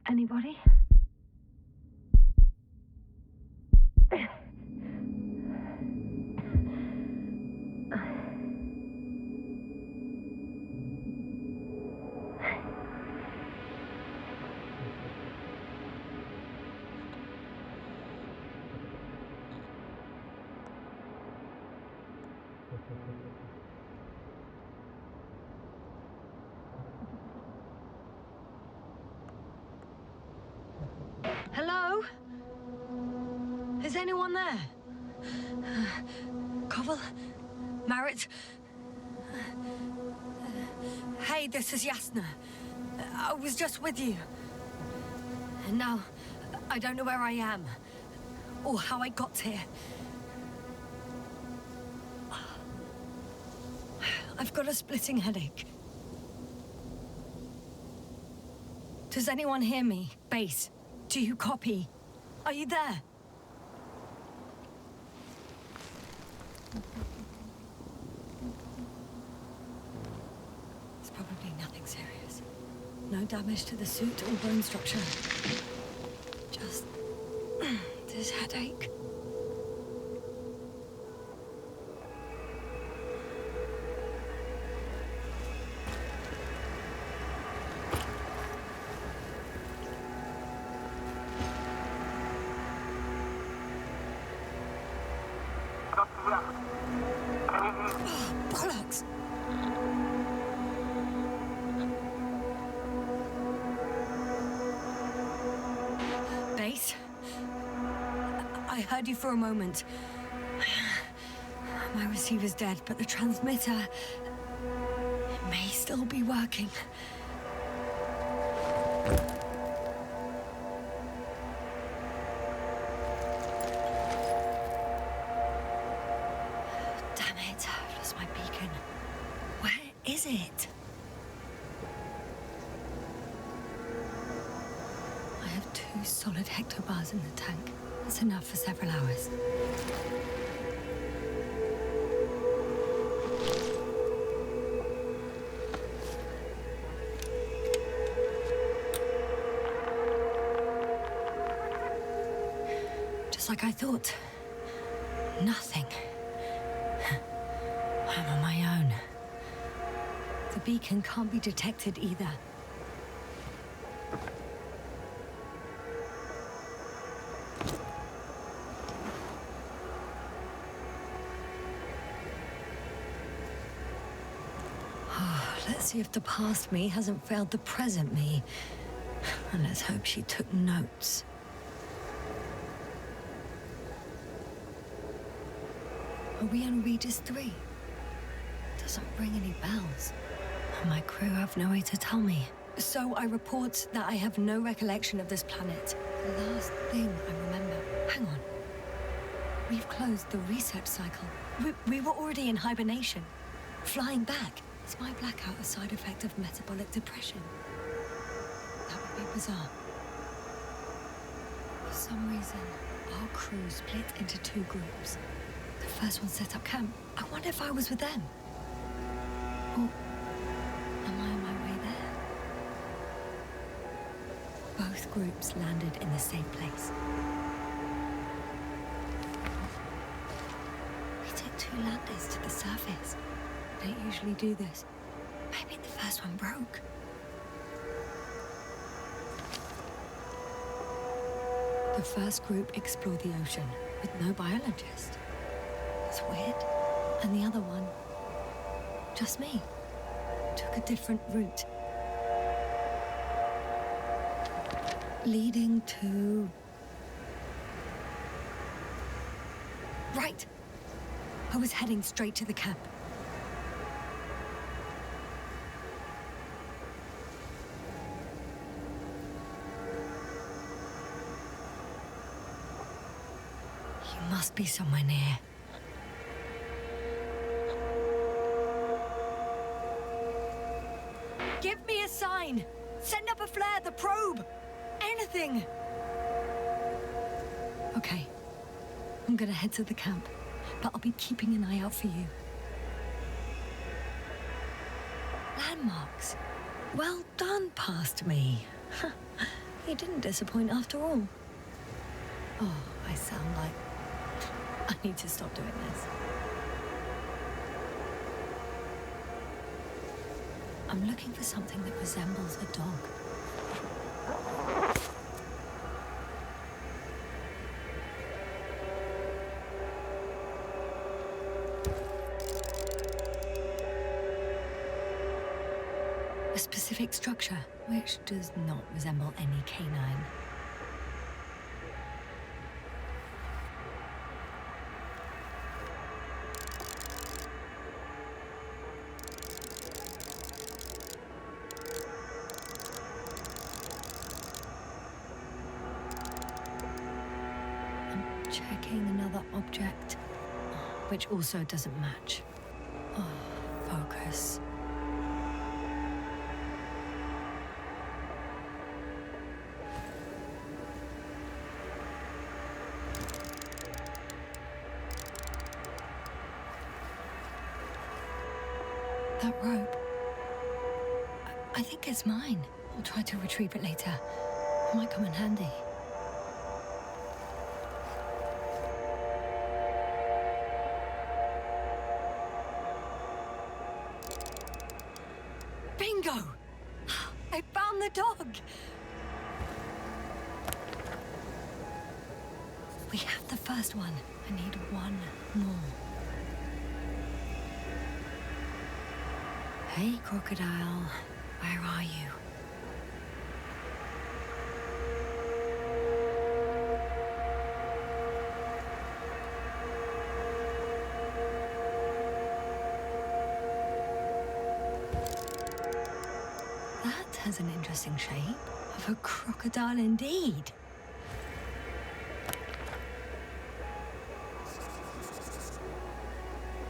Anybody? Hello? Is anyone there? Koval? Marit? Hey, this is Yasna. I was just with you. And now, I don't know where I am. Or how I got here. I've got a splitting headache. Does anyone hear me? Base, do you copy? Are you there? It's probably nothing serious. No damage to the suit or bone structure. Just this headache. Bollocks! Base? I heard you for a moment. My receiver's dead, but the transmitter may still be working. Is it? I have 2 solid hectobars in the tank. That's enough for several hours. Just like I thought. Nothing. I'm on my own. The beacon can't be detected either. Let's see if the past me hasn't failed the present me. And let's hope she took notes. Are we on Regis 3? Doesn't ring any bells. My crew have no way to tell me. So I report that I have no recollection of this planet. The last thing I remember... Hang on. We've closed the research cycle. We were already in hibernation. Flying back. Is my blackout a side effect of metabolic depression? That would be bizarre. For some reason, our crew split into 2 groups. The first one set up camp. I wonder if I was with them. Or... am I on my way there? Both groups landed in the same place. We took 2 landers to the surface. I don't usually do this. Maybe the first one broke. The first group explored the ocean with no biologist. That's weird. And the other one, just me, took a different route. Leading to... Right! I was heading straight to the camp. You must be somewhere near. Give me a sign! Send up a flare, the probe! Anything! Okay. I'm gonna head to the camp, but I'll be keeping an eye out for you. Landmarks. Well done, past me. He didn't disappoint after all. Oh, I sound like... I need to stop doing this. I'm looking for something that resembles a dog. A specific structure, which does not resemble any canine. Checking another object, which also doesn't match. Oh, focus. That rope. I think it's mine. I'll try to retrieve it later. It might come in handy. Bingo! I found the dog! We have the first one. I need one more. Hey, crocodile. Where are you? That has an interesting shape. Of a crocodile indeed.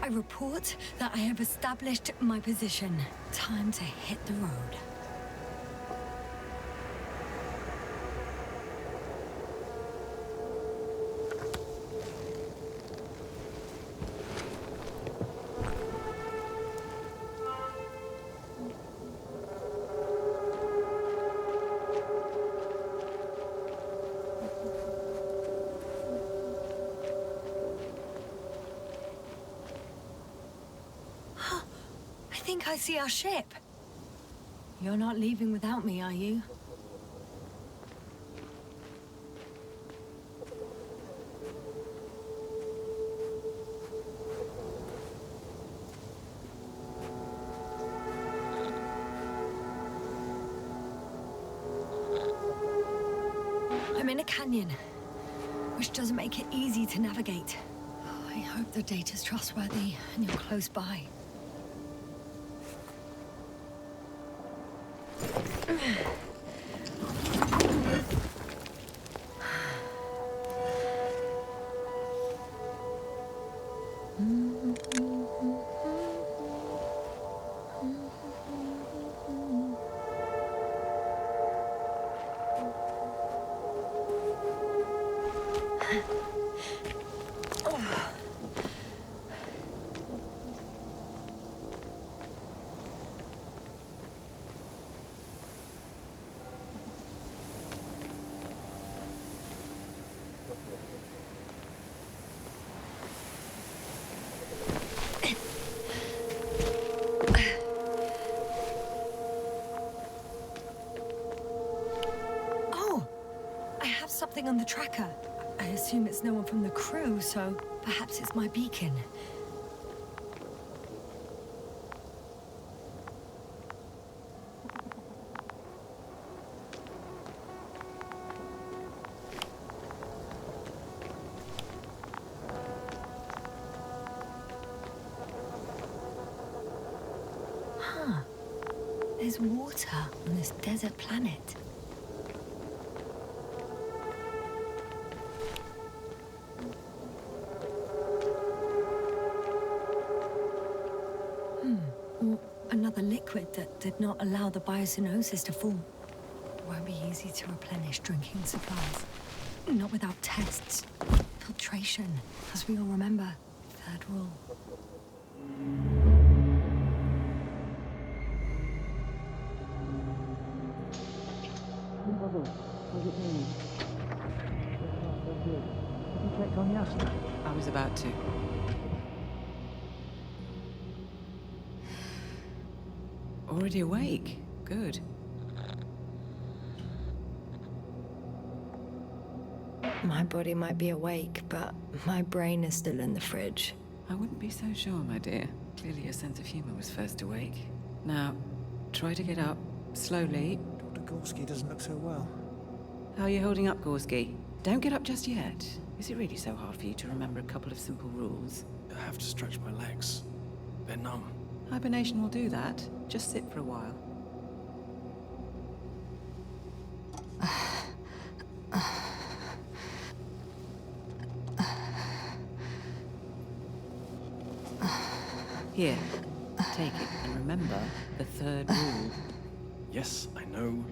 I report that I have established my position. Time to hit the road. I think I see our ship. You're not leaving without me, are you? I'm in a canyon, which doesn't make it easy to navigate. I hope the data's trustworthy and you're close by. Something on the tracker. I assume it's no one from the crew, so perhaps it's my beacon. Huh. There's water on this desert planet. Another liquid that did not allow the biocenosis to form. Won't be easy to replenish drinking supplies. Not without tests. Filtration, as we all remember. Third rule. How's it going? So good. Have you checked on Yasna? I was about to. Already awake? Good. My body might be awake, but my brain is still in the fridge. I wouldn't be so sure, my dear. Clearly your sense of humor was first awake. Now, try to get up, slowly. Dr. Gorski doesn't look so well. How are you holding up, Gorski? Don't get up just yet. Is it really so hard for you to remember a couple of simple rules? I have to stretch my legs. They're numb. Hibernation will do that. Just sit for a while. Here, take it, and remember the third rule. Yes, I know.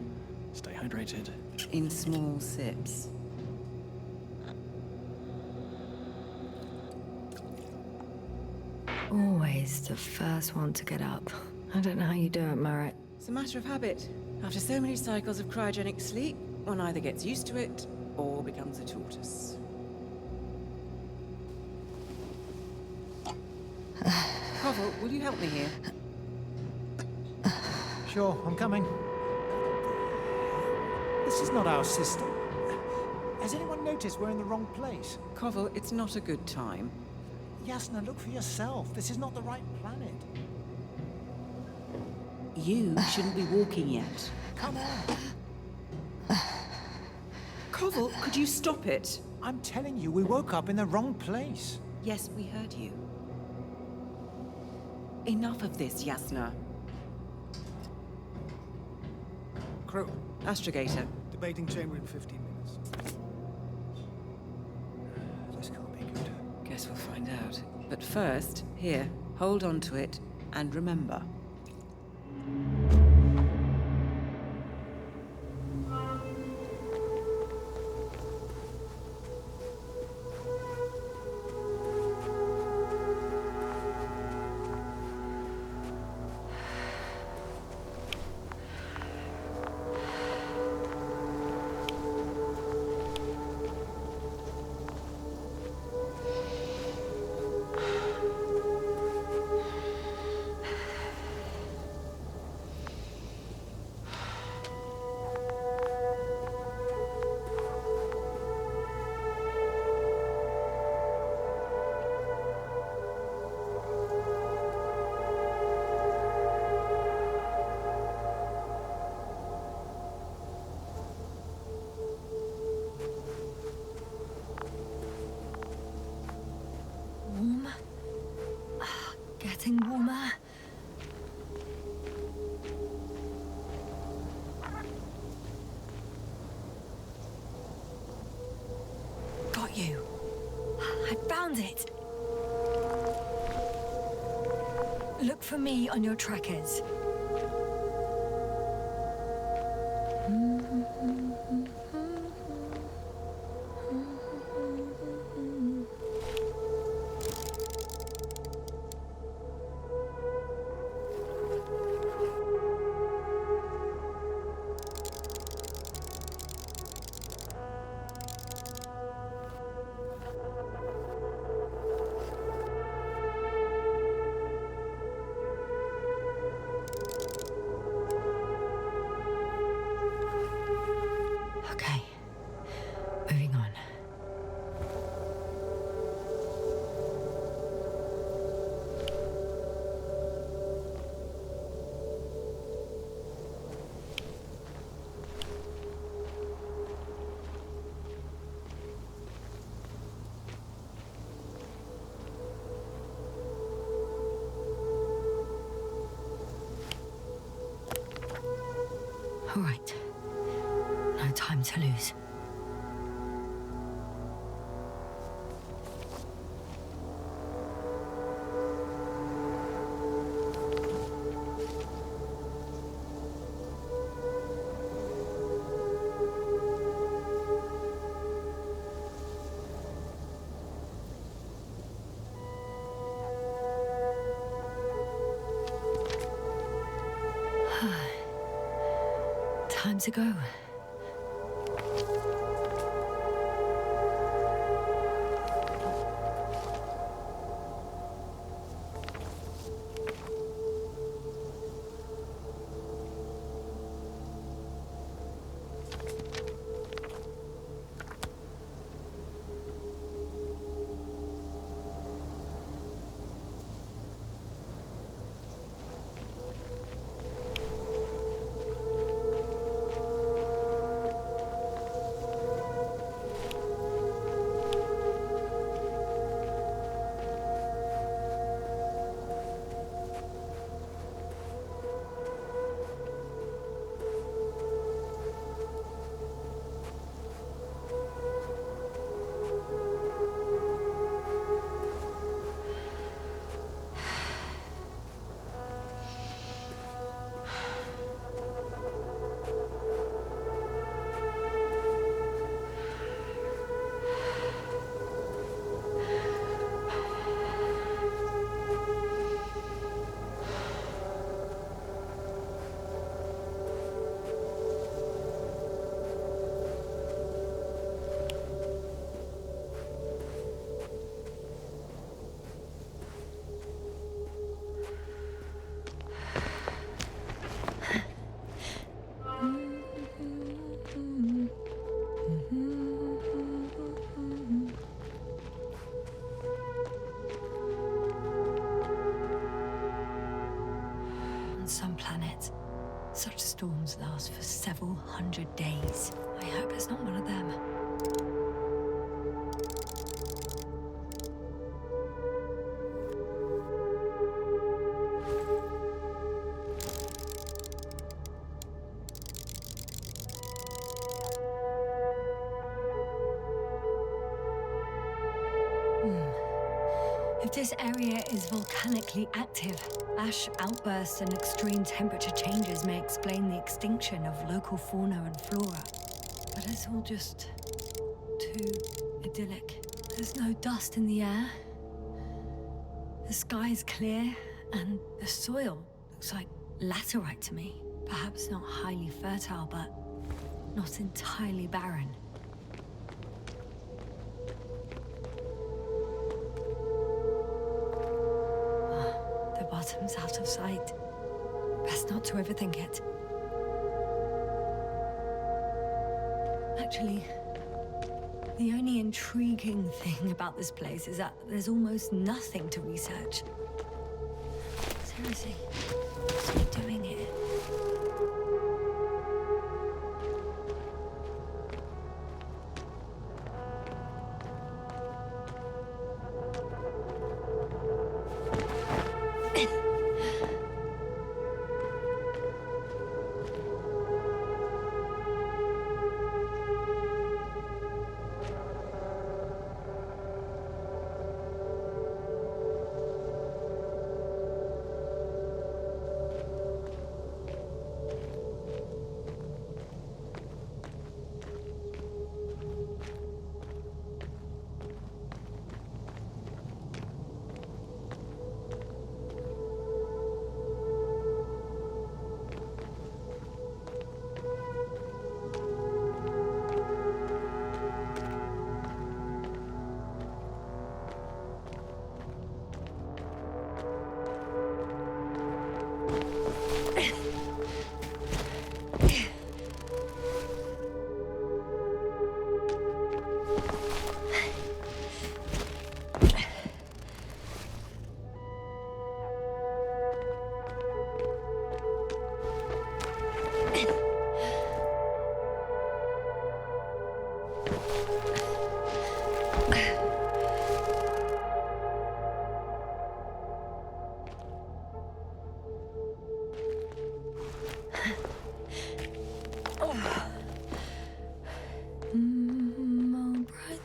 Stay hydrated. In small sips. Always the first one to get up. I don't know how you do it, Merritt. It's a matter of habit. After so many cycles of cryogenic sleep, one either gets used to it or becomes a tortoise. Koval, will you help me here? Sure, I'm coming. This is not our system. Has anyone noticed we're in the wrong place? Koval, it's not a good time. Yasna, look for yourself. This is not the right planet. You shouldn't be walking yet. Come on. Koval, could you stop it? I'm telling you, we woke up in the wrong place. Yes, we heard you. Enough of this, Yasna. Crew, Astrogator. debating chamber in 15 minutes. This can't be good. Guess we'll find out. But first, here, hold on to it, and remember. Warm? Getting warmer? Got you. I found it. Look for me on your trackers. Okay, moving on. All right. No time to lose. Time to go. Such storms last for several hundred days. I hope it's not one of them. If this area is volcanically active, ash outbursts and extreme temperature changes may explain the extinction of local fauna and flora. But it's all just too idyllic. There's no dust in the air. The sky is clear, and the soil looks like laterite to me. Perhaps not highly fertile, but not entirely barren. Bottom's out of sight. Best not to overthink it. Actually, the only intriguing thing about this place is that there's almost nothing to research. Seriously, what's he doing here?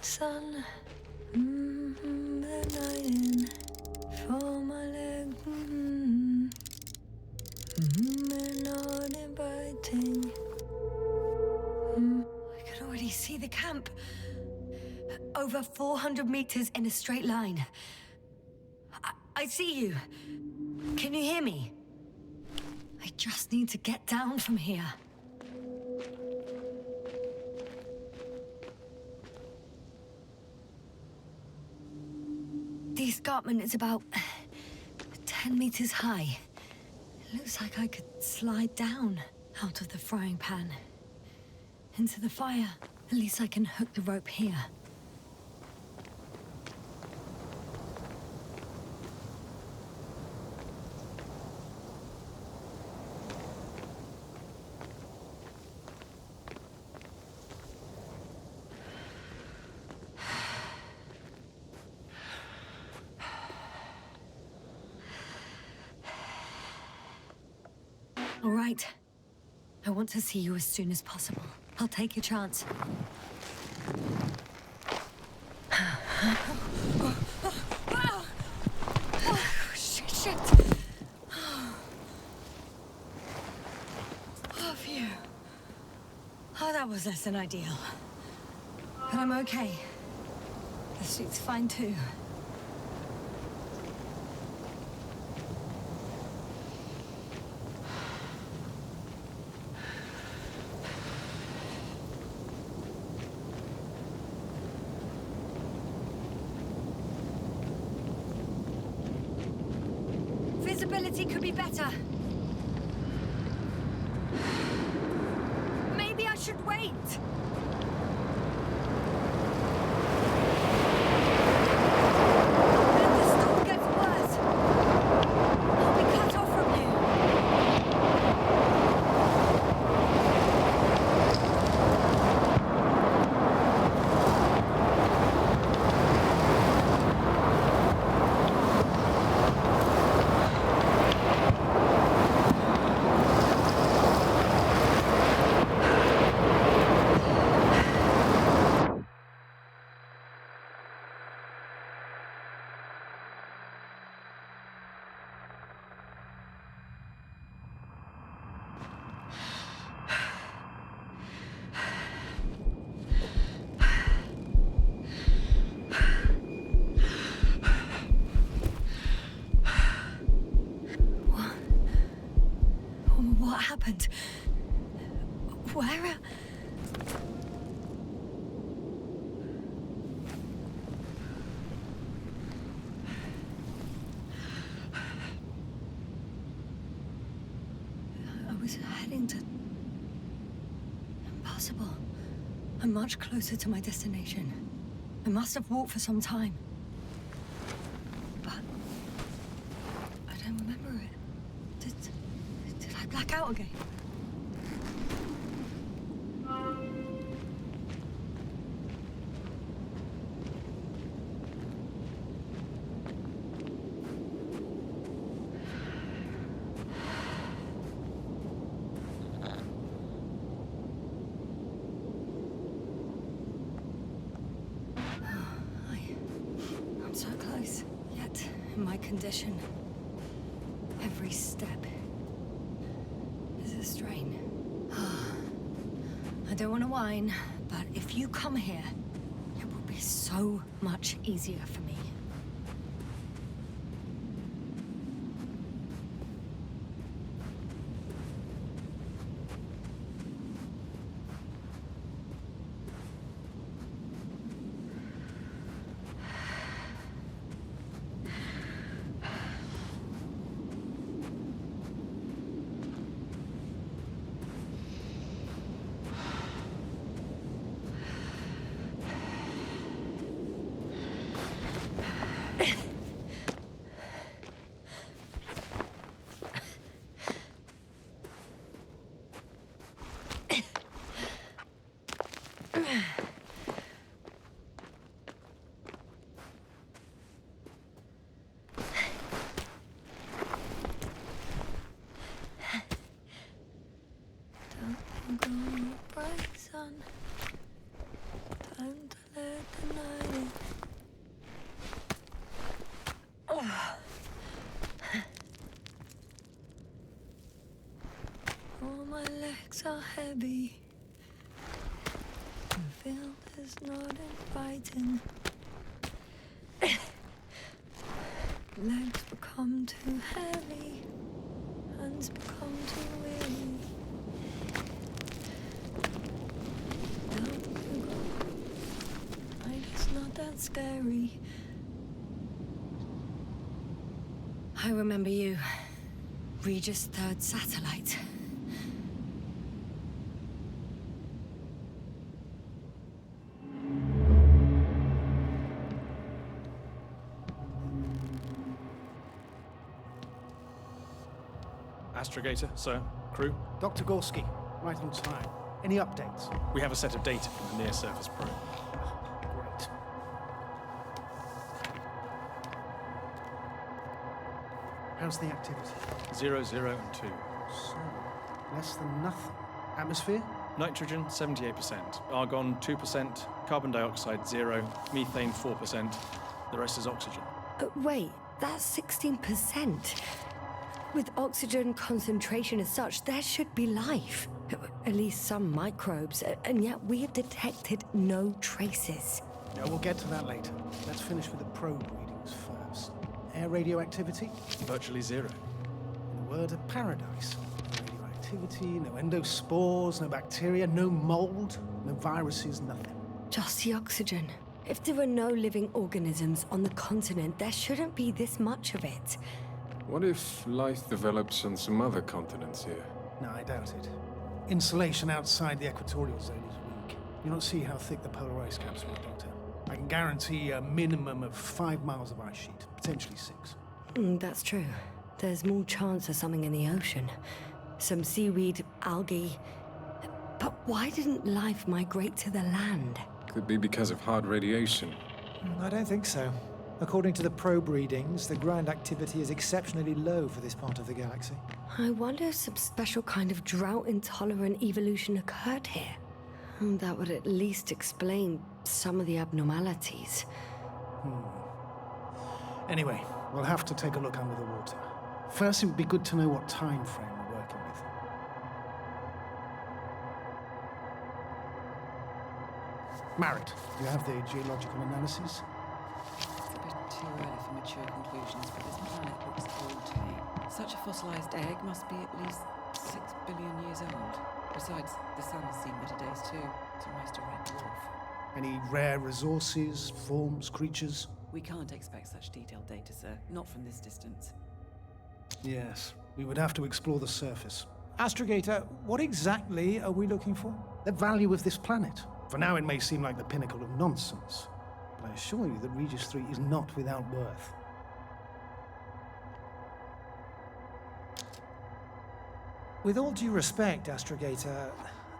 Sun, the night in for my leg, not inviting. I can already see the camp. Over 400 meters in a straight line. I see you. Can you hear me? I just need to get down from here. The escarpment is about 10 meters high. It looks like I could slide down out of the frying pan into the fire. At least I can hook the rope here. All right. I want to see you as soon as possible. I'll take your chance. Shit. Oh, phew. Oh, that was less than ideal. But I'm okay. The suit's fine too. Visibility could be better. Maybe I should wait. If the storm gets worse, I'll be cut off from you. What happened? Where? I was heading to... Impossible. I'm much closer to my destination. I must have walked for some time. But... I don't remember it. Did I black out again? I'm so close, yet in my condition, every step is a strain. I don't want to whine, but if you come here, it will be so much easier for me. All my legs are heavy. The field is not inviting. Legs become too heavy. Hands become too weary. Down you go. Like it's not that scary. I remember you. Regis' third satellite. Astrogator, sir. Crew. Dr. Gorski, right on time. Any updates? We have a set of data from the near-surface probe. Great. How's the activity? 0, 0, and 2. So, less than nothing. Atmosphere? Nitrogen, 78%. Argon, 2%. Carbon dioxide, 0. Methane, 4%. The rest is oxygen. Wait, that's 16%. With oxygen concentration as such, there should be life. At least some microbes, and yet we have detected no traces. No, we'll get to that later. Let's finish with the probe readings first. Air radioactivity? Virtually 0. In a word, a paradise. No radioactivity, no endospores, no bacteria, no mold, no viruses, nothing. Just the oxygen. If there are no living organisms on the continent, there shouldn't be this much of it. What if life develops on some other continents here? No, I doubt it. Insulation outside the equatorial zone is weak. You don't see how thick the polar ice caps were, Doctor. I can guarantee a minimum of 5 miles of ice sheet, potentially 6. That's true. There's more chance of something in the ocean. Some seaweed, algae. But why didn't life migrate to the land? Could be because of hard radiation. I don't think so. According to the probe readings, the ground activity is exceptionally low for this part of the galaxy. I wonder if some special kind of drought-intolerant evolution occurred here. That would at least explain some of the abnormalities. Anyway, we'll have to take a look under the water. First, it would be good to know what time frame we're working with. Marriott, you have the geological analysis? It's a bit too early for mature conclusions, but this planet looks old to me. Such a fossilized egg must be at least 6 billion years old. Besides, the sun has seen better days too. It's almost a red dwarf. Any rare resources, forms, creatures? We can't expect such detailed data, sir. Not from this distance. Yes, we would have to explore the surface. Astrogator, what exactly are we looking for? The value of this planet. For now, it may seem like the pinnacle of nonsense, but I assure you that Regis 3 is not without worth. With all due respect, Astrogator,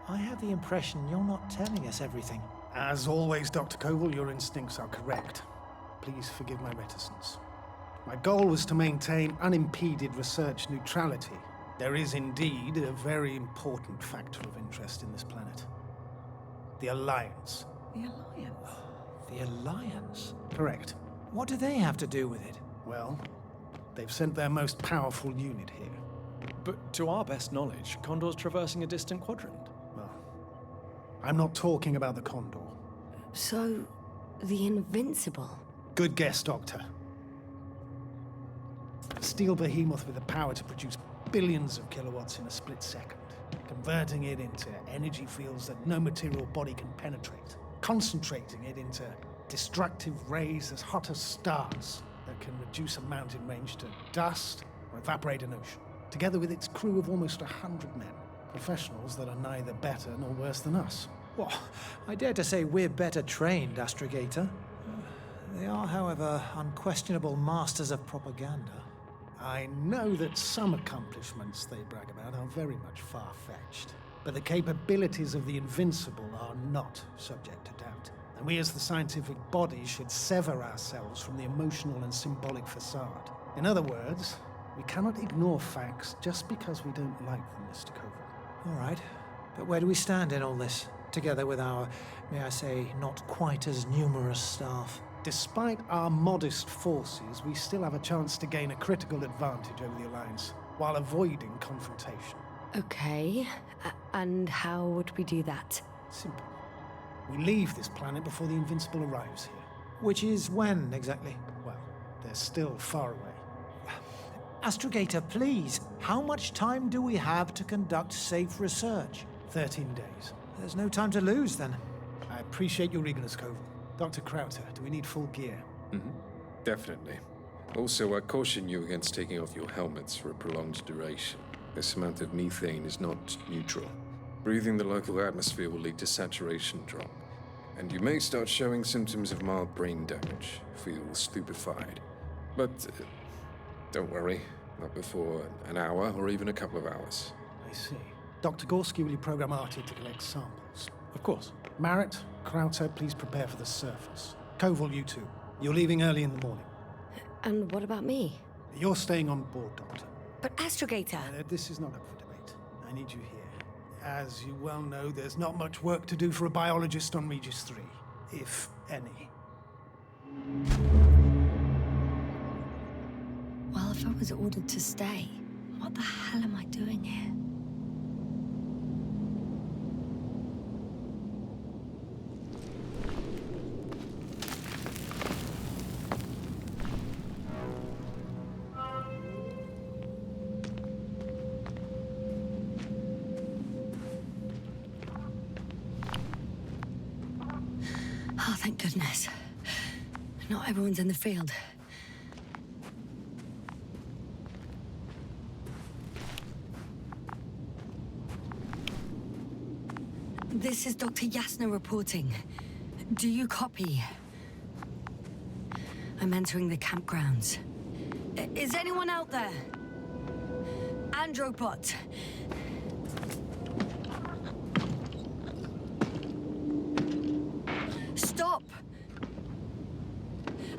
I have the impression you're not telling us everything. As always, Dr. Koval, your instincts are correct. Please forgive my reticence. My goal was to maintain unimpeded research neutrality. There is indeed a very important factor of interest in this planet. The Alliance. The Alliance? The Alliance? Correct. What do they have to do with it? Well, they've sent their most powerful unit here. But to our best knowledge, Condor's traversing a distant quadrant. Well, I'm not talking about the Condor. So, the Invincible. Good guess, Doctor. A steel behemoth with the power to produce billions of kilowatts in a split second, converting it into energy fields that no material body can penetrate, concentrating it into destructive rays as hot as stars that can reduce a mountain range to dust or evaporate an ocean, together with its crew of almost 100 men, professionals that are neither better nor worse than us. Well, I dare to say we're better trained, Astrogator. They are, however, unquestionable masters of propaganda. I know that some accomplishments they brag about are very much far-fetched, but the capabilities of the Invincible are not subject to doubt. And we as the scientific body should sever ourselves from the emotional and symbolic facade. In other words, we cannot ignore facts just because we don't like them, Mr. Koval. All right, but where do we stand in all this, together with our, may I say, not quite as numerous staff? Despite our modest forces, we still have a chance to gain a critical advantage over the Alliance, while avoiding confrontation. Okay, and how would we do that? Simple. We leave this planet before the Invincible arrives here. Which is when, exactly? Well, they're still far away. Astrogator, please, how much time do we have to conduct safe research? 13 days. There's no time to lose, then. I appreciate your eagerness, Koval. Dr. Krauter, do we need full gear? Definitely. Also, I caution you against taking off your helmets for a prolonged duration. This amount of methane is not neutral. Breathing the local atmosphere will lead to saturation drop, and you may start showing symptoms of mild brain damage, feel stupefied. But don't worry, not before an hour or even a couple of hours. I see. Dr. Gorski, will you program Artie to collect samples? Of course. Marrett, Krauter, please prepare for the surface. Koval, you too. You're leaving early in the morning. And what about me? You're staying on board, Doctor. But Astrogator... This is not up for debate. I need you here. As you well know, there's not much work to do for a biologist on Regis 3, if any. Well, if I was ordered to stay, what the hell am I doing here? Oh, thank goodness. Not everyone's in the field. This is Dr. Yasna reporting. Do you copy? I'm entering the campgrounds. Is anyone out there? Andropod. Stop!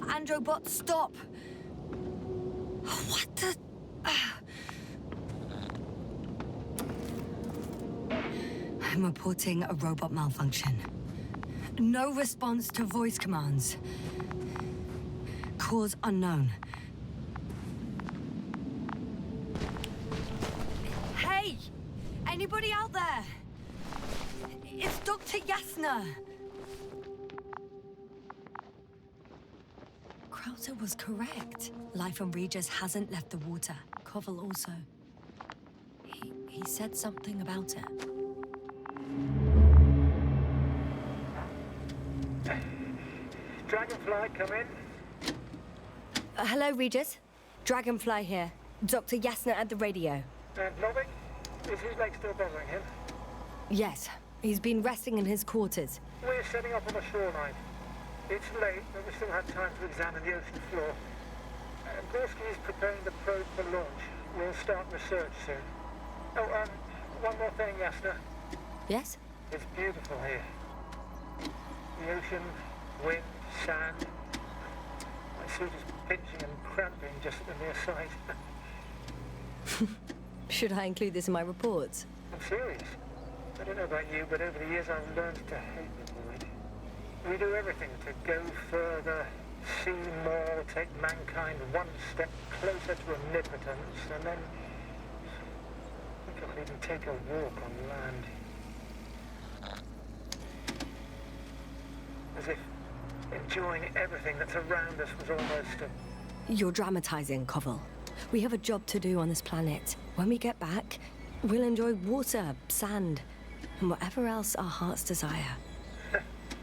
Androbot, stop! What the... I'm reporting a robot malfunction. No response to voice commands. Cause unknown. Hey! Anybody out there? It's Dr. Yasna! Krauter was correct. Life on Regis hasn't left the water. Koval also. He said something about it. Dragonfly, come in. Hello, Regis. Dragonfly here. Dr. Yasna at the radio. And Novik? Is his leg still bothering him? Yes, he's been resting in his quarters. We're setting up on the shoreline. It's late, but we still have time to examine the ocean floor. Gorski is preparing the probe for launch. We'll start research soon. Oh, one more thing, Yasna. Yes? It's beautiful here. The ocean, wind, sand. My suit is pinching and cramping just at the mere sight. Should I include this in my reports? I'm serious. I don't know about you, but over the years I've learned to hate the void. We do everything to go further, see more, take mankind one step closer to omnipotence, and then we can't even take a walk on land. As if enjoying everything that's around us was almost a... You're dramatizing, Koval. We have a job to do on this planet. When we get back, we'll enjoy water, sand, and whatever else our hearts desire.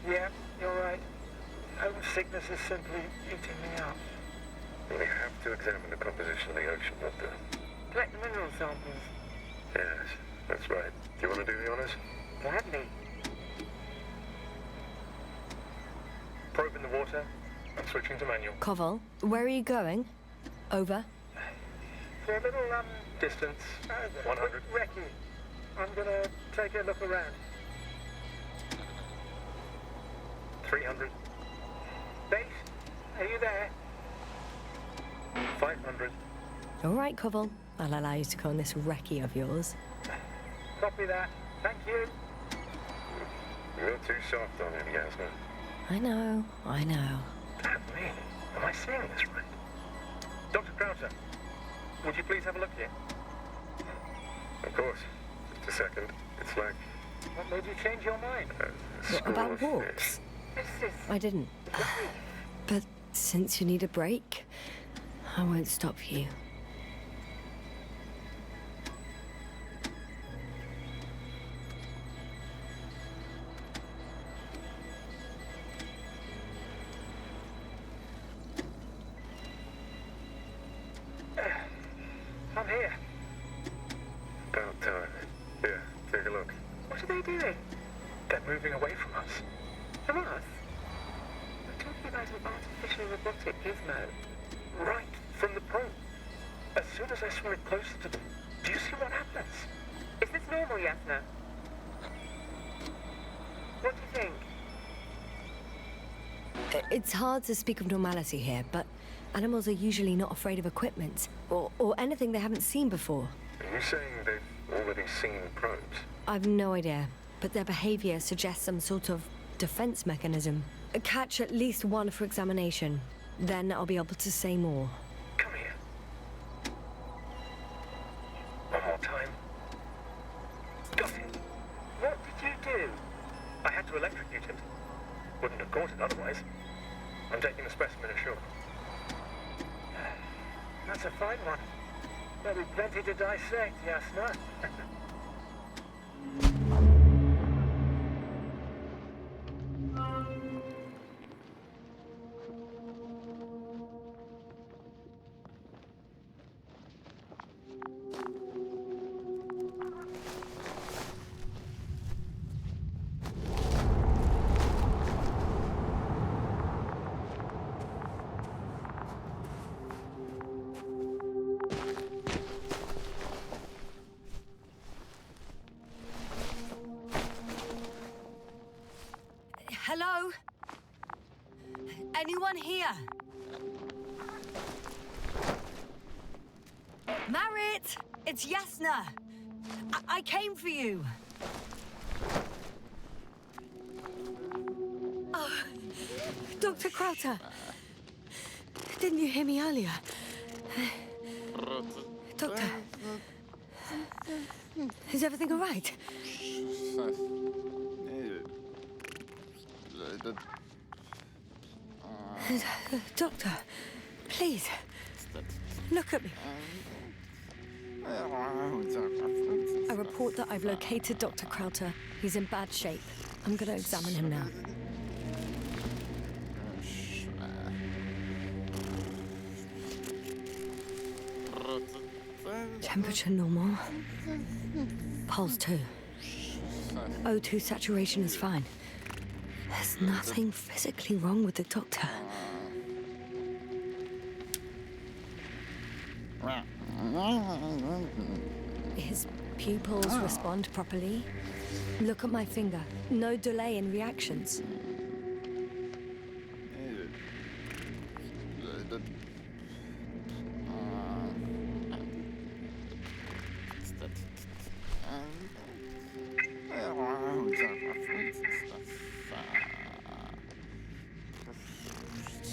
Yeah, you're right. Homesickness is simply eating me up. We have to examine the composition of the ocean, Doctor. Collect the mineral samples. Yes, that's right. Do you want to do the honors? Gladly. Probe in the water. I'm switching to manual. Koval, where are you going? Over. For a little, Distance, 100. recce. I'm gonna take a look around. 300. Base, are you there? 500. All right, Koval. I'll allow you to go on this recce of yours. Copy that. Thank you. You're too soft on him, Yasna. I know. Damn me. Am I seeing this right? Dr. Krauser, would you please have a look here? Of course. Just a second. It's like... What made you change your mind? What about walks? I didn't. But since you need a break, I won't stop you. I'm here. About time. Here, take a look. What are they doing? They're moving away from us. From us? I'm talking about an artificial robotic gizmo. Right from the probe. As soon as I swing it closer to them, do you see what happens? Is this normal, Yasna? What do you think? It's hard to speak of normality here, but animals are usually not afraid of equipment or anything they haven't seen before. Are you saying they've already seen probes? I've no idea, but their behavior suggests some sort of defense mechanism. Catch at least one for examination. Then I'll be able to say more. Come here. One more time. Got it. What did you do? I had to electrocute it. Wouldn't have caught it otherwise. I'm taking the specimen ashore. That's a fine one. There'll be plenty to dissect, Yasna. Hello? Anyone here? Marit! It's Yasna! I came for you! Oh, Dr. Krauter! Didn't you hear me earlier? Doctor? Is everything all right? Doctor, please, look at me. I report that I've located Dr. Krauter. He's in bad shape. I'm gonna examine him now. Temperature normal. Pulse 2. O2 saturation is fine. There's nothing physically wrong with the doctor. His pupils respond properly. Look at my finger. No delay in reactions.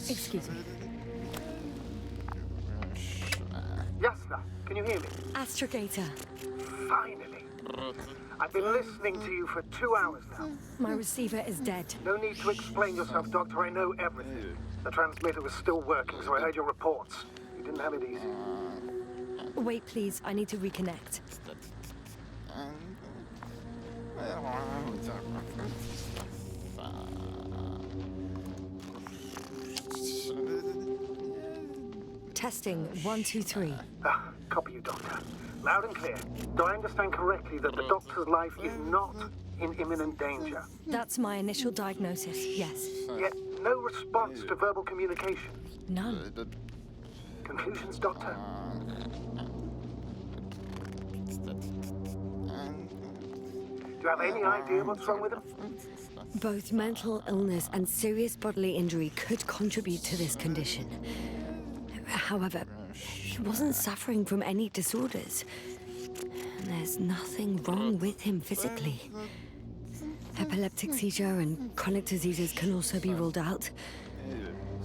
Excuse me. Yes, sir. Can you hear me? Astrogator. Finally. I've been listening to you for 2 hours now. My receiver is dead. No need to explain yourself, Doctor. I know everything. The transmitter was still working, so I heard your reports. You didn't have it easy. Wait, please. I need to reconnect. Testing 1, 2, 3. Copy you, Doctor. Loud and clear. Do I understand correctly that the Doctor's life is not in imminent danger? That's my initial diagnosis, yes. Yet no response to verbal communication. None. Conclusions, Doctor? Do you have any idea what's wrong with him? Both mental illness and serious bodily injury could contribute to this condition. However, he wasn't suffering from any disorders. And there's nothing wrong with him physically. Epileptic seizure and chronic diseases can also be ruled out.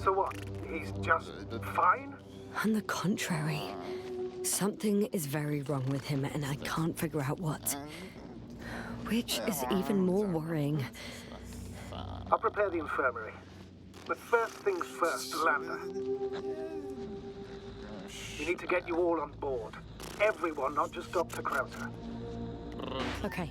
So what? He's just fine? On the contrary, something is very wrong with him and I can't figure out what. Which is even more worrying. I'll prepare the infirmary. But first things first, Lander. We need to get you all on board. Everyone, not just Dr. Krauter. Okay,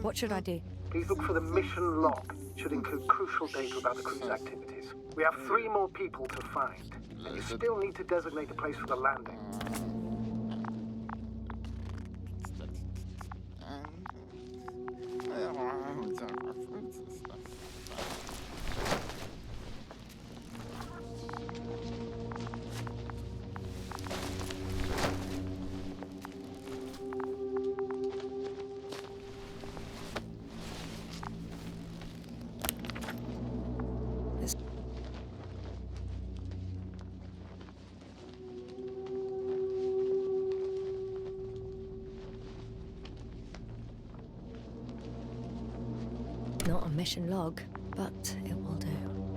what should I do? Please look for the mission log. It should include crucial data about the crew's activities. We have 3 more people to find. And you still need to designate a place for the landing. Not a mission log, but it will do.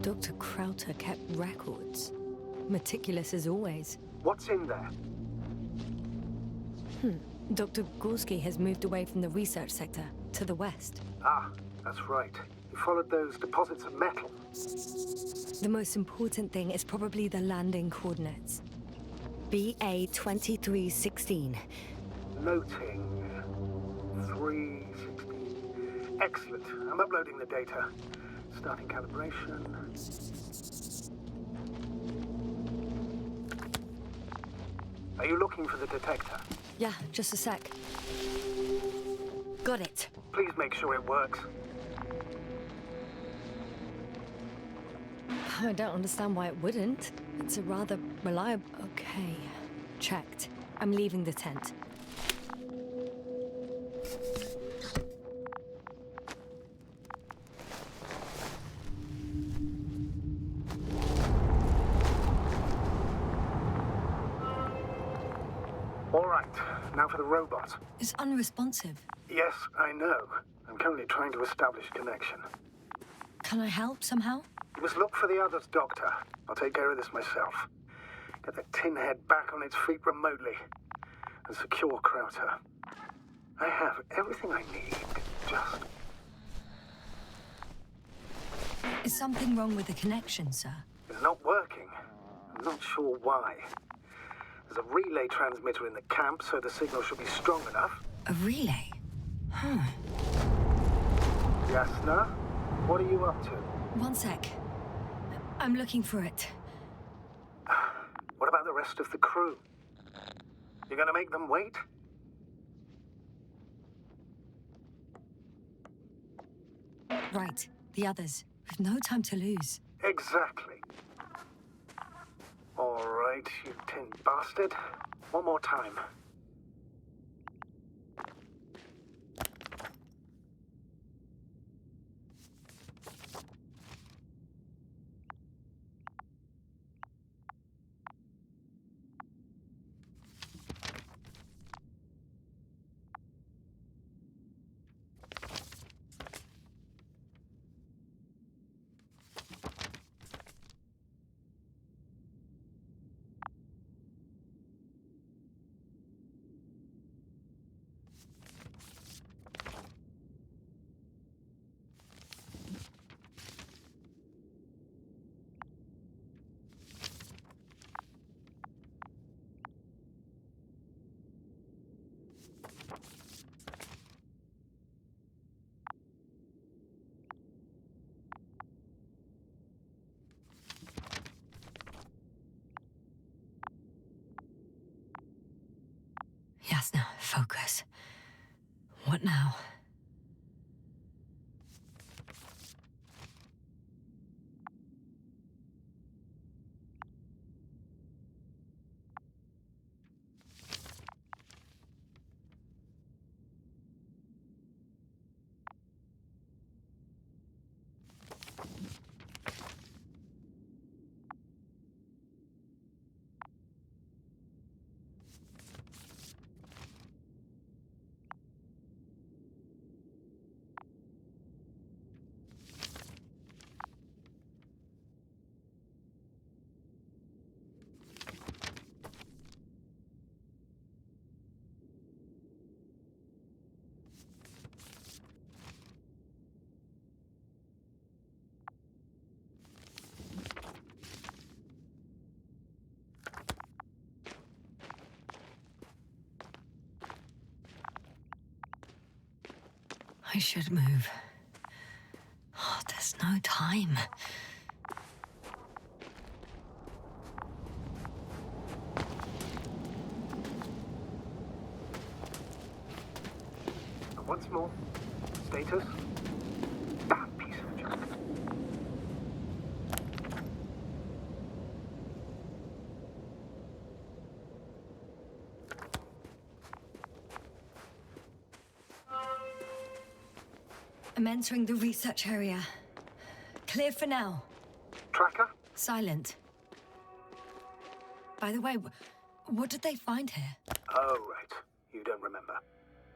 Dr. Krauter kept records. Meticulous as always. What's in there? Dr. Gorski has moved away from the research sector to the west. Ah, that's right. You followed those deposits of metal. The most important thing is probably the landing coordinates. BA 2316. Noting 316. Excellent. I'm uploading the data. Starting calibration. Are you looking for the detector? Yeah, just a sec. Got it. Please make sure it works. I don't understand why it wouldn't. It's a rather reliable... Okay, checked. I'm leaving the tent. All right, now for the robot. It's unresponsive. Yes, I know. I'm currently trying to establish a connection. Can I help somehow? You must look for the others, Doctor. I'll take care of this myself. Get the tin head back on its feet remotely. And secure Krauter. I have everything I need. Just... Is something wrong with the connection, sir? It's not working. I'm not sure why. There's a relay transmitter in the camp, so the signal should be strong enough. A relay? Huh. Yasna, what are you up to? One sec. I'm looking for it. What about the rest of the crew? You gonna make them wait? Right, the others. We've no time to lose. Exactly. All right, you tin bastard. One more time. Yasna, focus. What now? I should move. Oh, there's no time. Once more. Status? Damn piece of junk. I'm entering the research area. Clear for now. Tracker? Silent. By the way, what did they find here? Oh, right. You don't remember.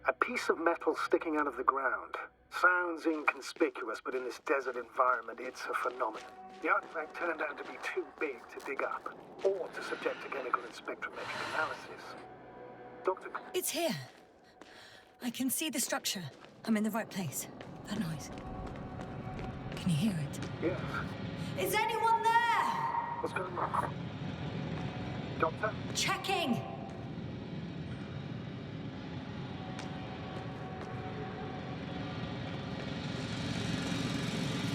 A piece of metal sticking out of the ground. Sounds inconspicuous, but in this desert environment, it's a phenomenon. The artifact turned out to be too big to dig up, or to subject to chemical and spectrometric analysis. Dr. It's here. I can see the structure. I'm in the right place. That noise. Can you hear it? Yes. Is anyone there? What's going on? Doctor? Checking.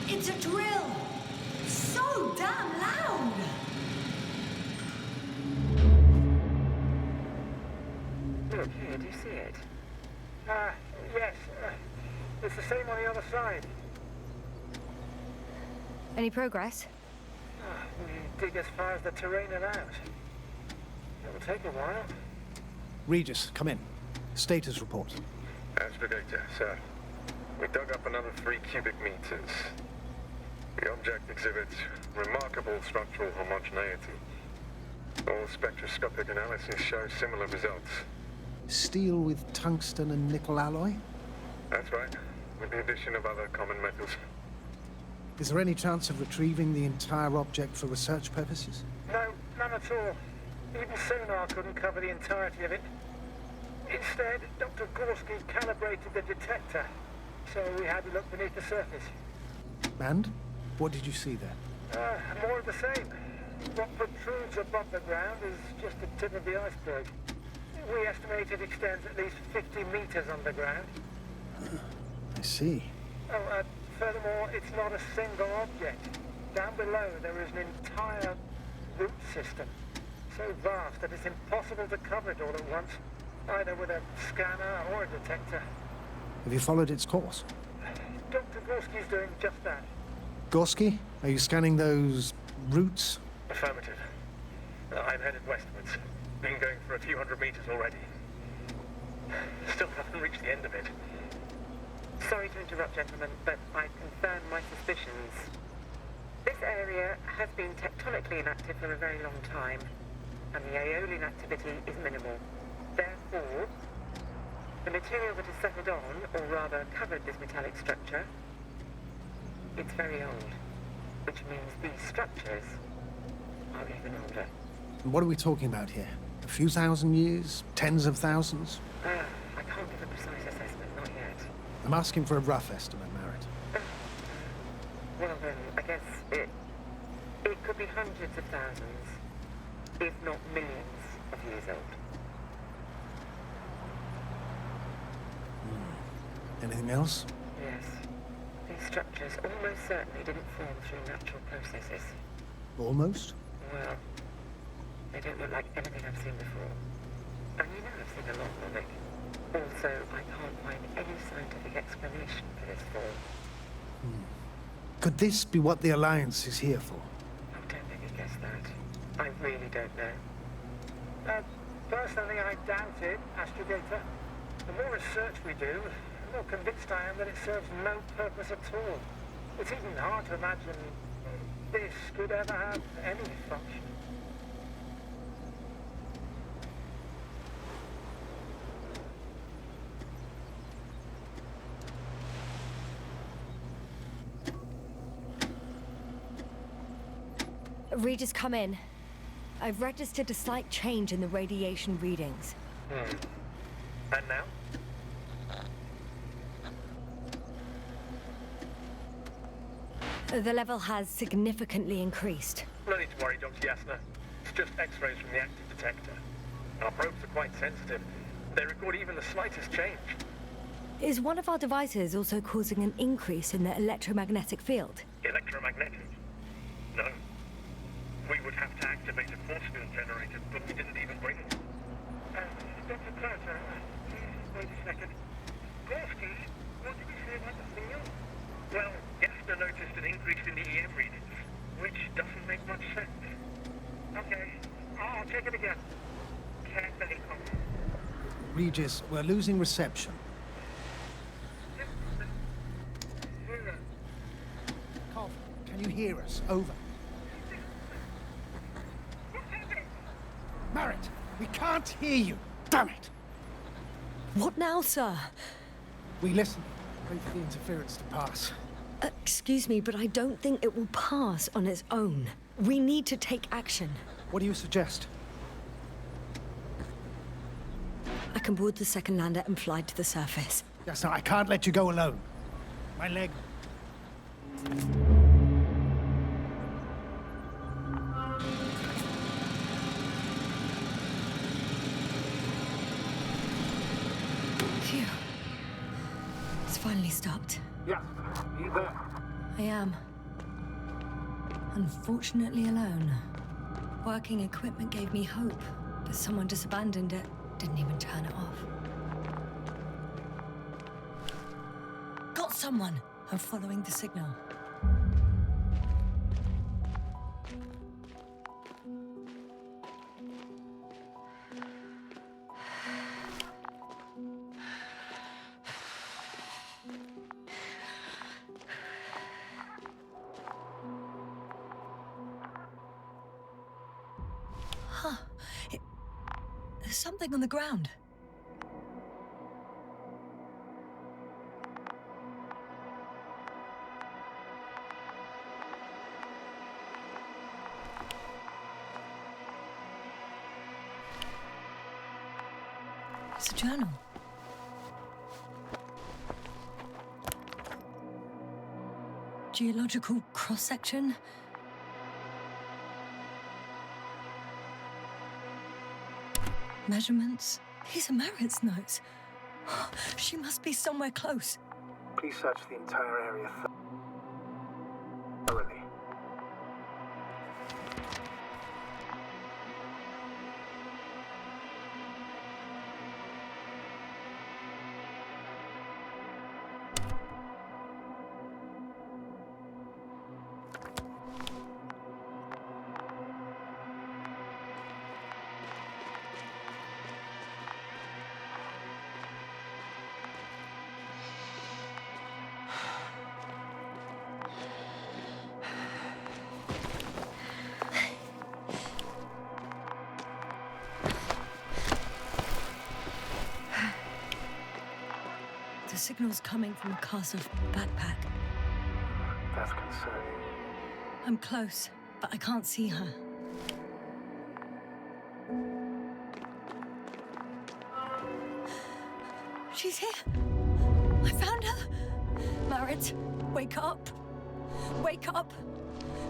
It's a drill. So damn loud. Look here, do you see it? Yes. It's the same on the other side. Any progress? We dig as far as the terrain allows. It'll take a while. Regis, come in. Status report. Astrogator, sir. We dug up another 3 cubic meters. The object exhibits remarkable structural homogeneity. All spectroscopic analysis shows similar results. Steel with tungsten and nickel alloy? That's right, with the addition of other common metals. Is there any chance of retrieving the entire object for research purposes? No, none at all. Even sonar couldn't cover the entirety of it. Instead, Dr. Gorski calibrated the detector, so we had to look beneath the surface. And? What did you see there? More of the same. What protrudes above the ground is just the tip of the iceberg. We estimate it extends at least 50 meters underground. I see. Oh, furthermore, it's not a single object. Down below, there is an entire root system, so vast that it's impossible to cover it all at once, either with a scanner or a detector. Have you followed its course? Dr. Gorski's doing just that. Gorski, are you scanning those roots? Affirmative. I'm headed westwards. Been going for a few hundred meters already. Still haven't reached the end of it. Sorry to interrupt, gentlemen, but I confirm my suspicions. This area has been tectonically inactive for a very long time, and the aeolian activity is minimal. Therefore, the material that has settled on, or rather covered this metallic structure, it's very old, which means these structures are even older. What are we talking about here? A few thousand years? Tens of thousands? I can't give a precise assessment, not yet. I'm asking for a rough estimate, Merritt. Well then, I guess it could be hundreds of thousands, if not millions of years old. Anything else? Yes. These structures almost certainly didn't form through natural processes. Almost? Well, they don't look like anything I've seen before. And you know I've seen a lot, Nick. Also, I can't find any scientific explanation for this form. Could this be what the Alliance is here for? I don't think you guessed that. I really don't know. Personally, I doubt it, Astrogator. The more research we do, the more convinced I am that it serves no purpose at all. It's even hard to imagine this could ever have any function. Readers, come in. I've registered a slight change in the radiation readings. And now? The level has significantly increased. No need to worry, Dr. Yasna. It's just X-rays from the active detector. Our probes are quite sensitive. They record even the slightest change. Is one of our devices also causing an increase in the electromagnetic field? Electromagnetic? No. We would have to activate a force field generator, but we didn't even bring it. Dr. Carter, wait a second. Gorski, what did you say about the field? Well, Yasna noticed an increase in the EM readings, which doesn't make much sense. Okay, I'll check it again. Carefully, Colin. Regis, we're losing reception. Cov, can you hear us? Over. Merritt, we can't hear you. Damn it! What now, sir? We listen. Wait for the interference to pass. Excuse me, but I don't think it will pass on its own. We need to take action. What do you suggest? I can board the second lander and fly to the surface. Yes, no, I can't let you go alone. My leg. Phew. It's finally stopped. Yeah, you there? I am. Unfortunately alone. Working equipment gave me hope, but someone just abandoned it. Didn't even turn it off. Got someone! I'm following the signal. Huh. There's something on the ground. It's a journal. Geological cross-section. Measurements? These are Merritt's notes. She must be somewhere close. Please search the entire area thoroughly. The signal's coming from a castle backpack. That's concerning. I'm close, but I can't see her. She's here. I found her. Merritt, wake up. Wake up.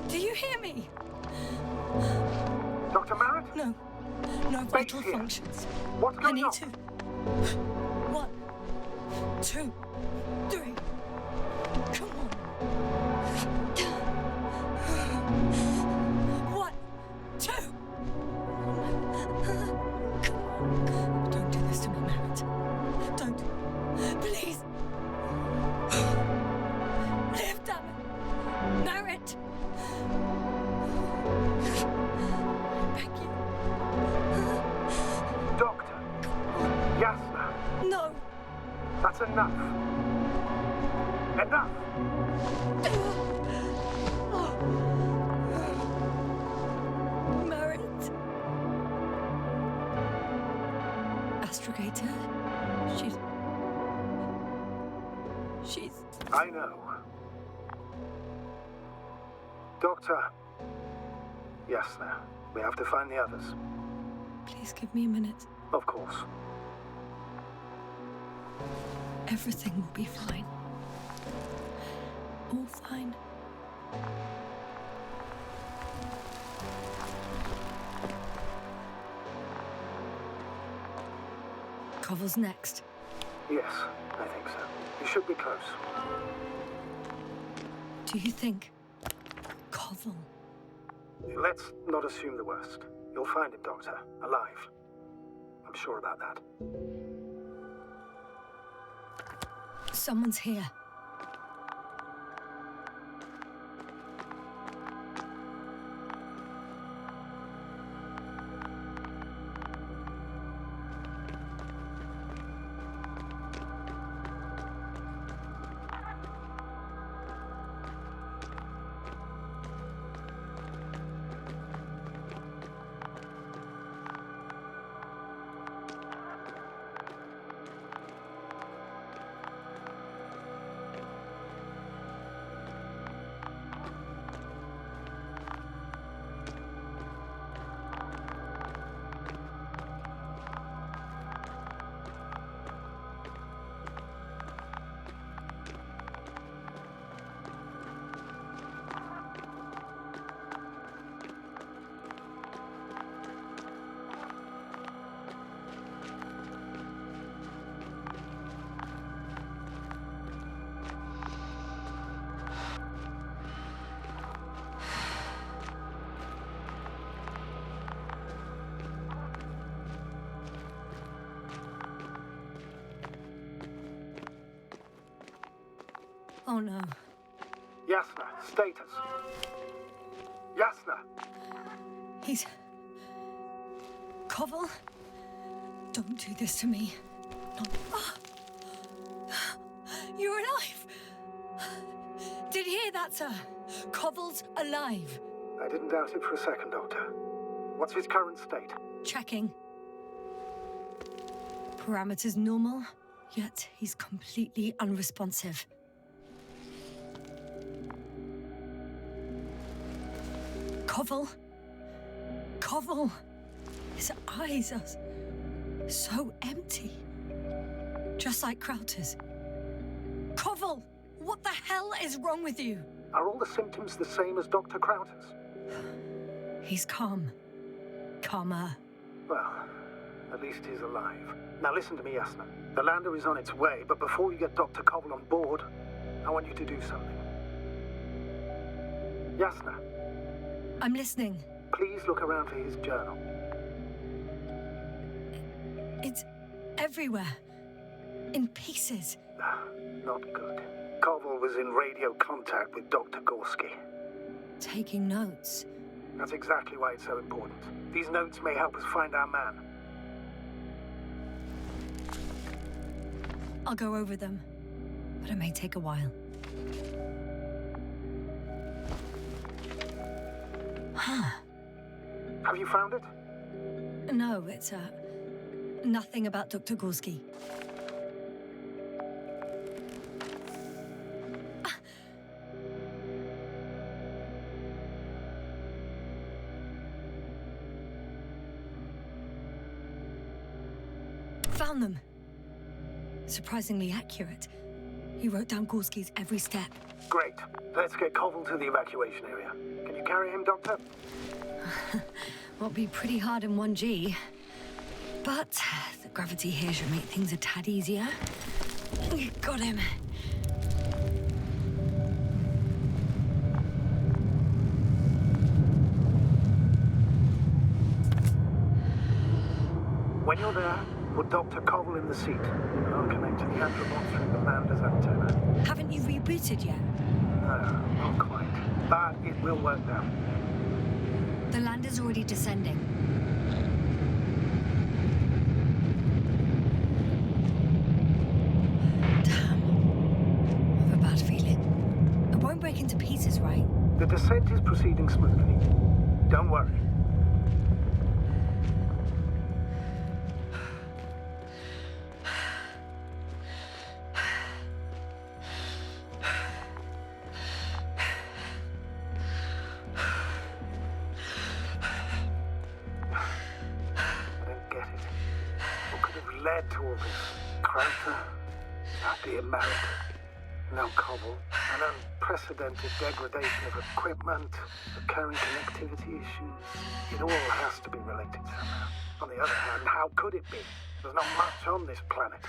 Do you hear me? Dr. Merritt? No. No vital here. functions. What's I going need on? to. 1, 2, 3. Come on. 1, 2. Come on. Don't do this to me, Merritt. Don't. Please. Live, damn it. Merritt. I beg you. Doctor. Yasna. No. That's enough. Enough! Merritt. Astrogator. She's... I know. Doctor. Yasna, we have to find the others. Please give me a minute. Of course. Everything will be fine. All fine. Koval's next. Yes, I think so. You should be close. Do you think? Koval? Let's not assume the worst. You'll find him, Doctor. Alive. I'm sure about that. Someone's here. Oh no. Yasna, status. Yasna! He's... Koval? Don't do this to me. Not... You're alive! Did you hear that, sir? Koval's alive. I didn't doubt it for a second, Doctor. What's his current state? Checking. Parameters normal, yet he's completely unresponsive. Koval? Koval? His eyes are so empty. Just like Crowter's. Koval! What the hell is wrong with you? Are all the symptoms the same as Dr. Crowter's? He's calm. Calmer. Well, At least he's alive. Now listen to me, Yasna. The lander is on its way, but before you get Dr. Koval on board, I want you to do something. Yasna, I'm listening. please look around for his journal. It's everywhere. In pieces. Not good. Koval was in radio contact with Dr. Gorski. Taking notes. That's exactly why it's so important. These notes may help us find our man. I'll go over them, but it may take a while. Huh. Have you found it? No, it's nothing about Dr. Gorski. Found them. Surprisingly accurate. He wrote down Gorski's every step. Great. Let's get Koval to the evacuation area. Can you carry him, Doctor? Will be pretty hard in 1G. But the gravity here should make things a tad easier. Got him. When you're there, put Dr. Koval in the seat. I'll connect to the Androbot through the lander's antenna. Haven't you rebooted yet? No, not quite. But it will work now. The lander's already descending. Damn. I have a bad feeling. It won't break into pieces, right? The descent is proceeding smoothly. Don't worry. Unprecedented degradation of equipment, recurring connectivity issues. It all has to be related somehow. On the other hand, how could it be? There's not much on this planet.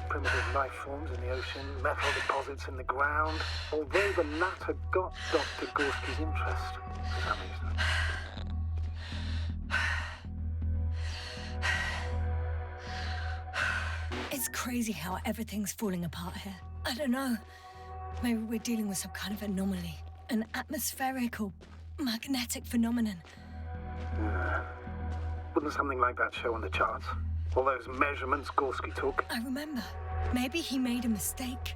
Primitive life forms in the ocean, metal deposits in the ground. Although the latter got Dr. Gorski's interest for some reason. It's crazy how everything's falling apart here. I don't know. Maybe we're dealing with some kind of anomaly. An atmospheric or magnetic phenomenon. Wouldn't something like that show on the charts? All those measurements Gorski took? I remember. Maybe he made a mistake.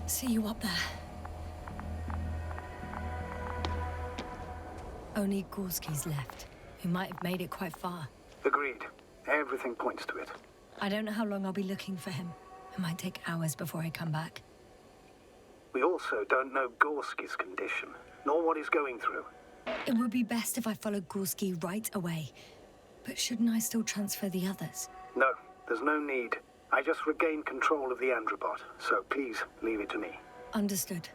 See you up there. Only Gorski's left. He might have made it quite far. Agreed. Everything points to it. I don't know how long I'll be looking for him. It might take hours before I come back. We also don't know Gorski's condition, nor what he's going through. It would be best if I followed Gorski right away. But shouldn't I still transfer the others? No, there's no need. I just regained control of the Androbot, so please leave it to me. Understood.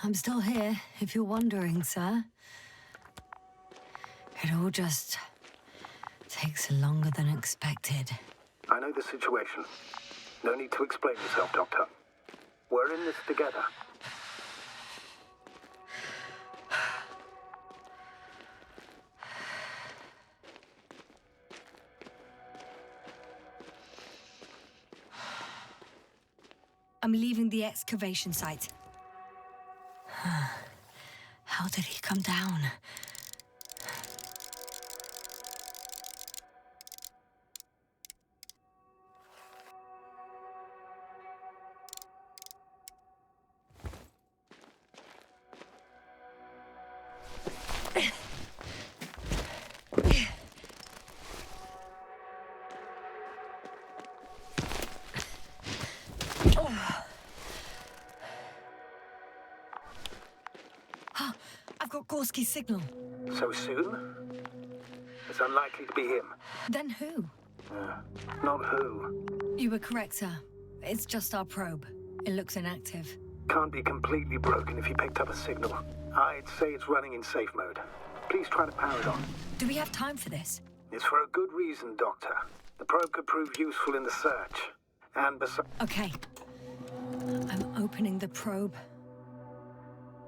I'm still here, if you're wondering, sir. It all just takes longer than expected. I know the situation. No need to explain yourself, Doctor. We're in this together. I'm leaving the excavation site. How did he come down? I've got Gorski's signal. So soon? It's unlikely to be him. Then who? Not who. You were correct, sir. It's just our probe. It looks inactive. Can't be completely broken if you picked up a signal. I'd say it's running in safe mode. Please try to power it on. Do we have time for this? It's for a good reason, Doctor. The probe could prove useful in the search. And besides... Okay. I'm opening the probe.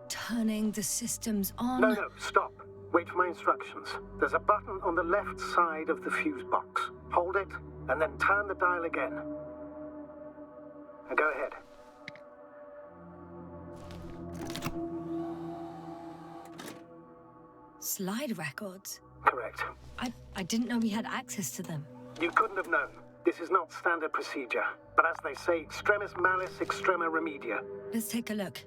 Turning the systems on. No, stop. Wait for my instructions. There's a button on the left side of the fuse box. Hold it, and then turn the dial again. Now go ahead. Slide records? Correct. I didn't know we had access to them. You couldn't have known. This is not standard procedure. But as they say, extremis malis, extrema remedia. Let's take a look.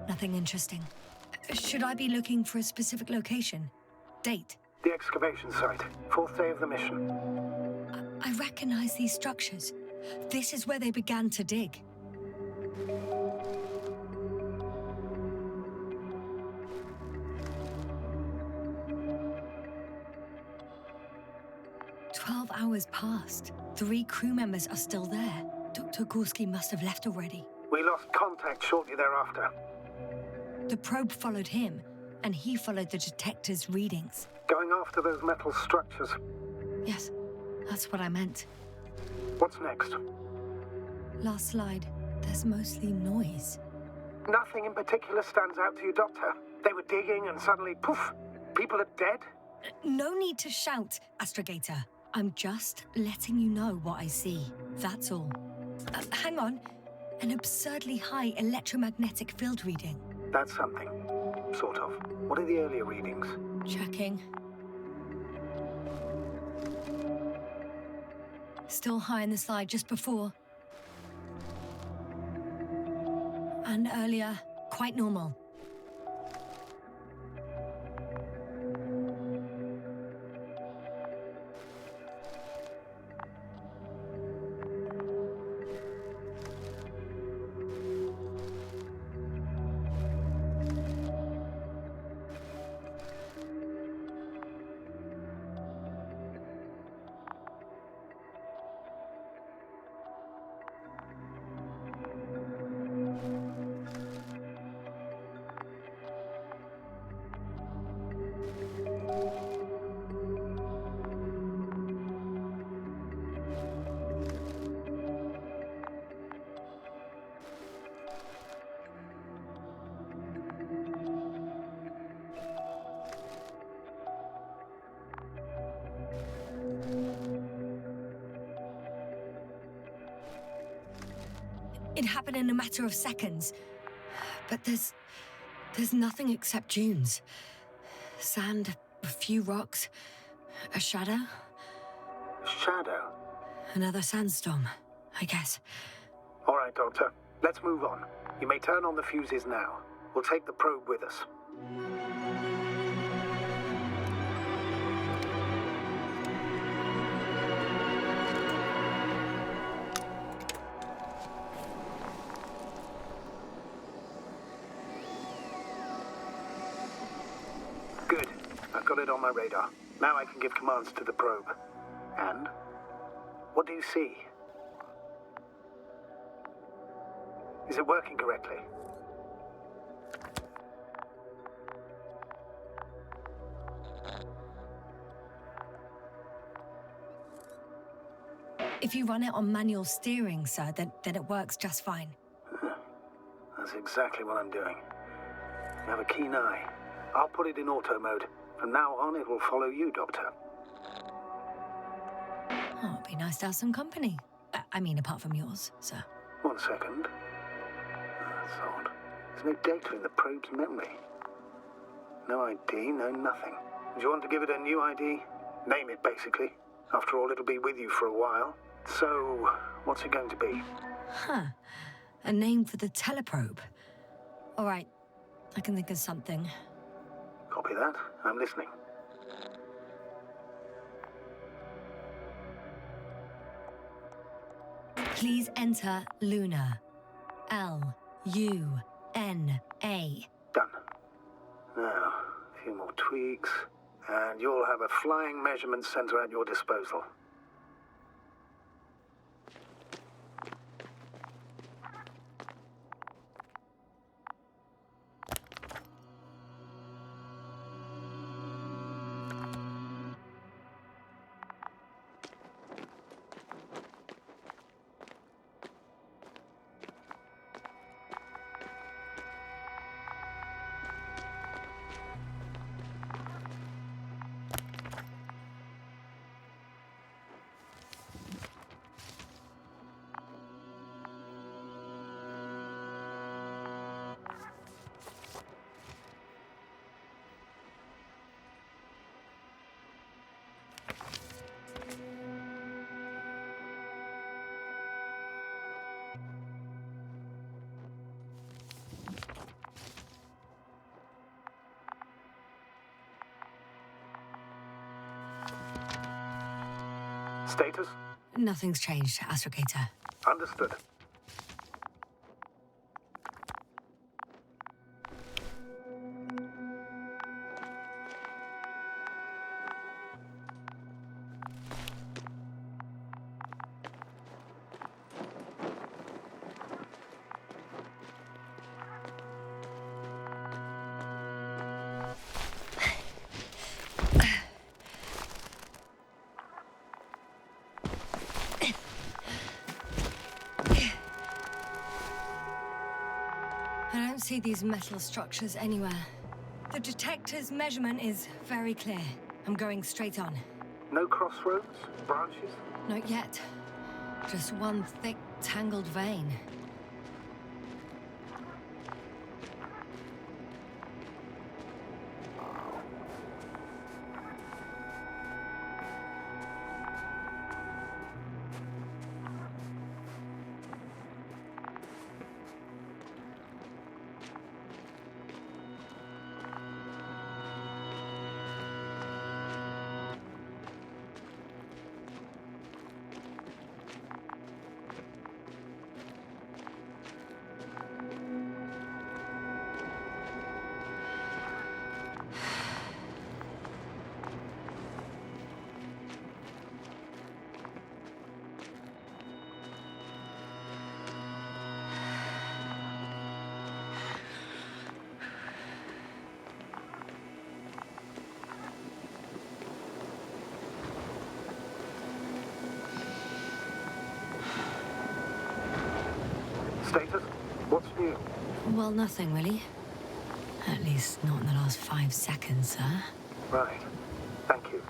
Nothing interesting. Should I be looking for a specific location? Date? The excavation site. 4th day of the mission. I recognize these structures. This is where they began to dig. Hours passed. 3 crew members are still there. Dr. Gorski must have left already. We lost contact shortly thereafter. The probe followed him, and he followed the detector's readings. Going after those metal structures. Yes, that's what I meant. What's next? Last slide. There's mostly noise. Nothing in particular stands out to you, Doctor. They were digging and suddenly, poof, people are dead? No need to shout, Astrogator. I'm just letting you know what I see. That's all. Hang on. An absurdly high electromagnetic field reading. That's something. Sort of. What are the earlier readings? Checking. Still high in the slide just before. And earlier, quite normal. It happened in a matter of seconds. But there's nothing except dunes. Sand, a few rocks, a shadow. Shadow? Another sandstorm, I guess. All right, Doctor. Let's move on. You may turn on the fuses now. We'll take the probe with us. Good. I've got it on my radar. Now I can give commands to the probe. And? What do you see? Is it working correctly? If you run it on manual steering, sir, then it works just fine. That's exactly what I'm doing. You have a keen eye. I'll put it in auto mode. From now on, it will follow you, Doctor. Oh, it'd be nice to have some company. I mean, apart from yours, sir. 1 second. That's odd. There's no data in the probe's memory. No ID, no nothing. Do you want to give it a new ID? Name it, basically. After all, it'll be with you for a while. So, what's it going to be? Huh. A name for the teleprobe. All right. I can think of something. Copy that. I'm listening. Please enter Luna. L-U-N-A. Done. Now, a few more tweaks, and you'll have a flying measurement center at your disposal. Status? Nothing's changed, Astrogator. Understood. I don't see these metal structures anywhere. The detector's measurement is very clear. I'm going straight on. No crossroads? Branches? Not yet. Just one thick, tangled vein. Status? What's new? Well, nothing really. At least not in the last 5 seconds, sir. Right. Thank you.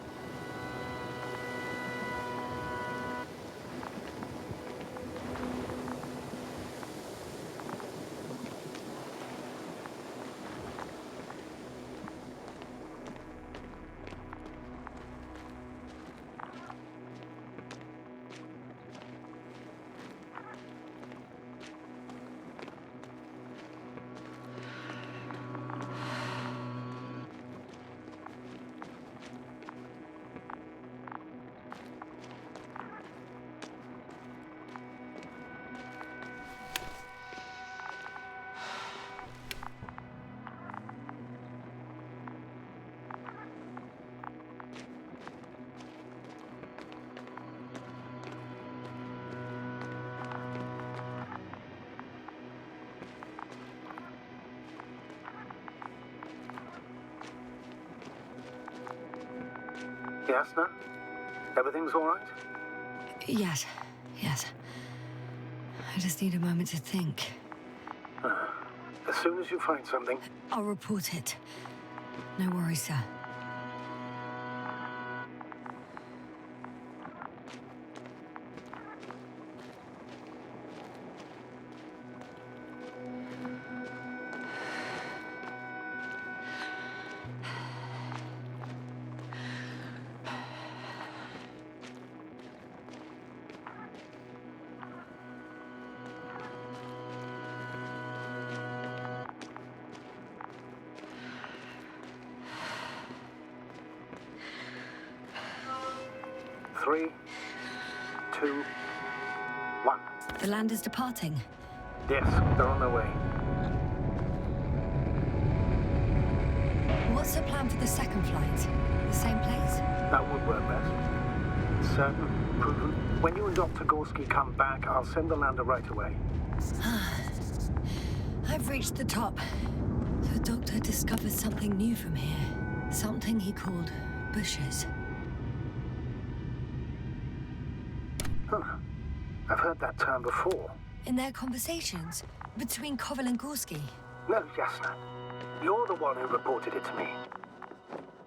Jasna? Everything's all right? Yes, yes. I just need a moment to think. As soon as you find something... I'll report it. No worries, sir. Three, two, one. The land is departing. Yes, they're on their way. What's the plan for the second flight? The same place? That would work best. Certain, proven. When you and Dr. Gorski come back, I'll send the lander right away. I've reached the top. The doctor discovered something new from here. Something he called bushes. Huh. I've heard that term before. In their conversations between Koval and Gorski. No, Jasna. You're the one who reported it to me.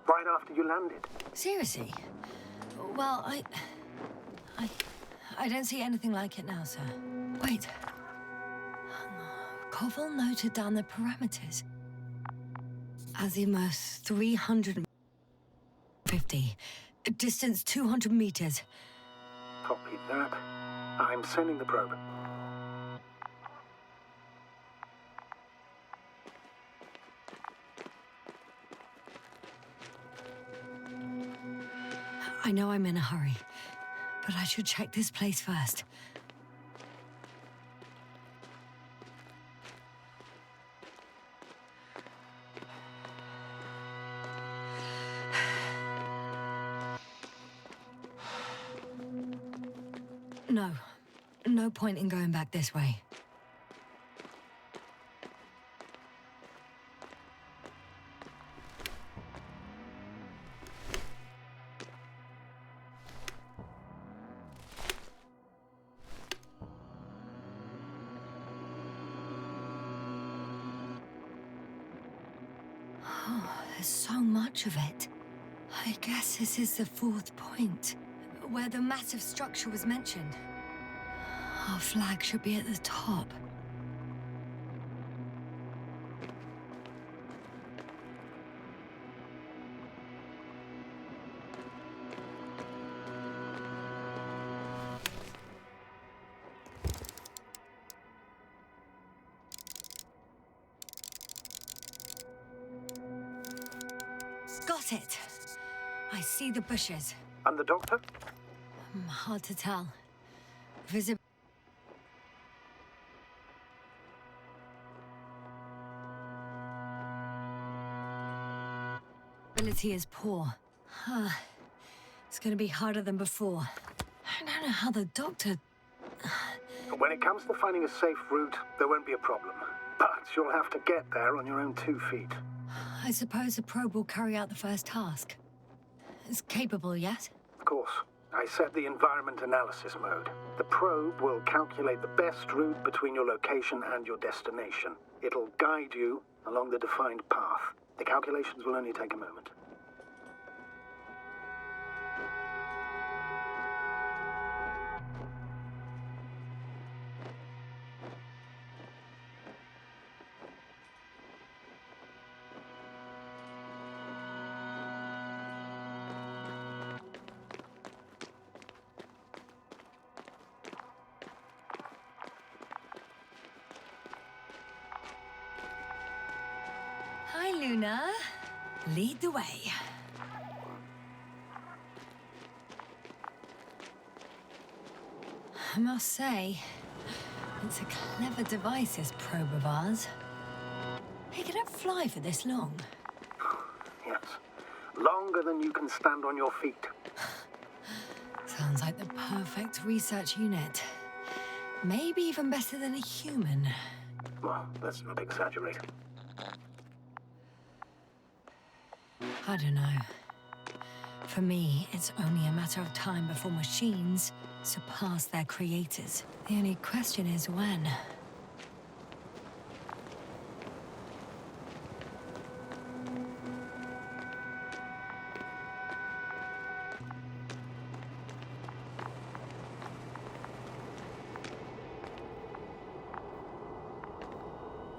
Right after you landed. Seriously? Well, I don't see anything like it now, sir. Wait. Koval noted down the parameters. Azimuth 350. Distance 200 meters. Copy that. I'm sending the probe. I know I'm in a hurry, but I should check this place first. No point in going back this way. Oh, there's so much of it. I guess this is the fourth point, where the massive structure was mentioned. Our flag should be at the top. Got it. I see the bushes. And the doctor? Hard to tell. Visibility is poor. It's gonna be harder than before. I don't know how the doctor... When it comes to finding a safe route, there won't be a problem. But you'll have to get there on your own 2 feet. I suppose the probe will carry out the first task. It's capable yet? Of course. I set the environment analysis mode. The probe will calculate the best route between your location and your destination. It'll guide you along the defined path. The calculations will only take a moment. Hi, Luna. Lead the way. I must say, it's a clever device, this probe of ours. It can fly for this long. Yes. Longer than you can stand on your feet. Sounds like the perfect research unit. Maybe even better than a human. Well, let's not exaggerate. I don't know. For me, it's only a matter of time before machines surpass their creators. The only question is when.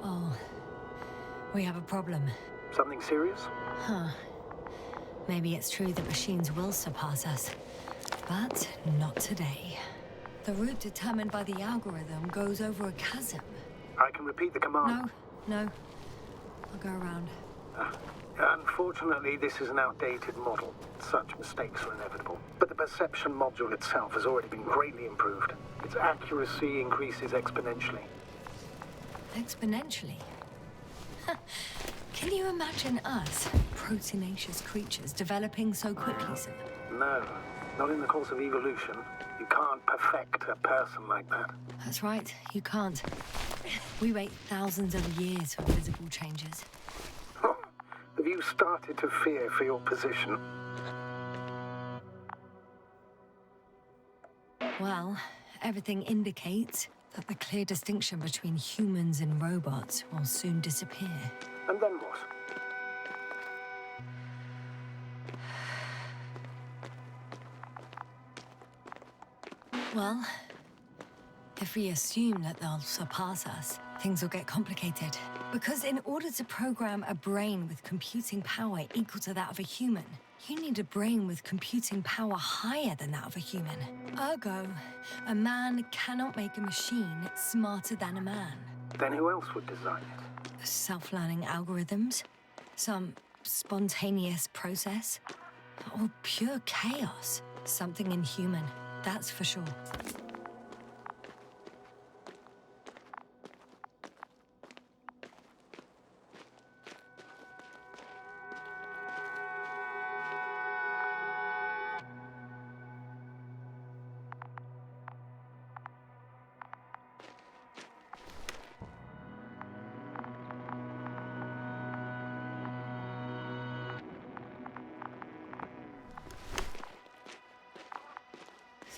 Oh, we have a problem. Something serious? Huh. Maybe it's true that machines will surpass us, but not today. The route determined by the algorithm goes over a chasm. I can repeat the command. No. I'll go around. Unfortunately, this is an outdated model. Such mistakes are inevitable. But the perception module itself has already been greatly improved. Its accuracy increases exponentially. Exponentially? Can you imagine us, proteinaceous creatures, developing so quickly, sir? No, not in the course of evolution. You can't perfect a person like that. That's right, you can't. We wait thousands of years for visible changes. Have you started to fear for your position? Well, everything indicates that the clear distinction between humans and robots will soon disappear. And then what? Well, if we assume that they'll surpass us, things will get complicated. Because in order to program a brain with computing power equal to that of a human, you need a brain with computing power higher than that of a human. Ergo, a man cannot make a machine smarter than a man. Then who else would design it? Self-learning algorithms? Some spontaneous process? Or pure chaos? Something inhuman, that's for sure.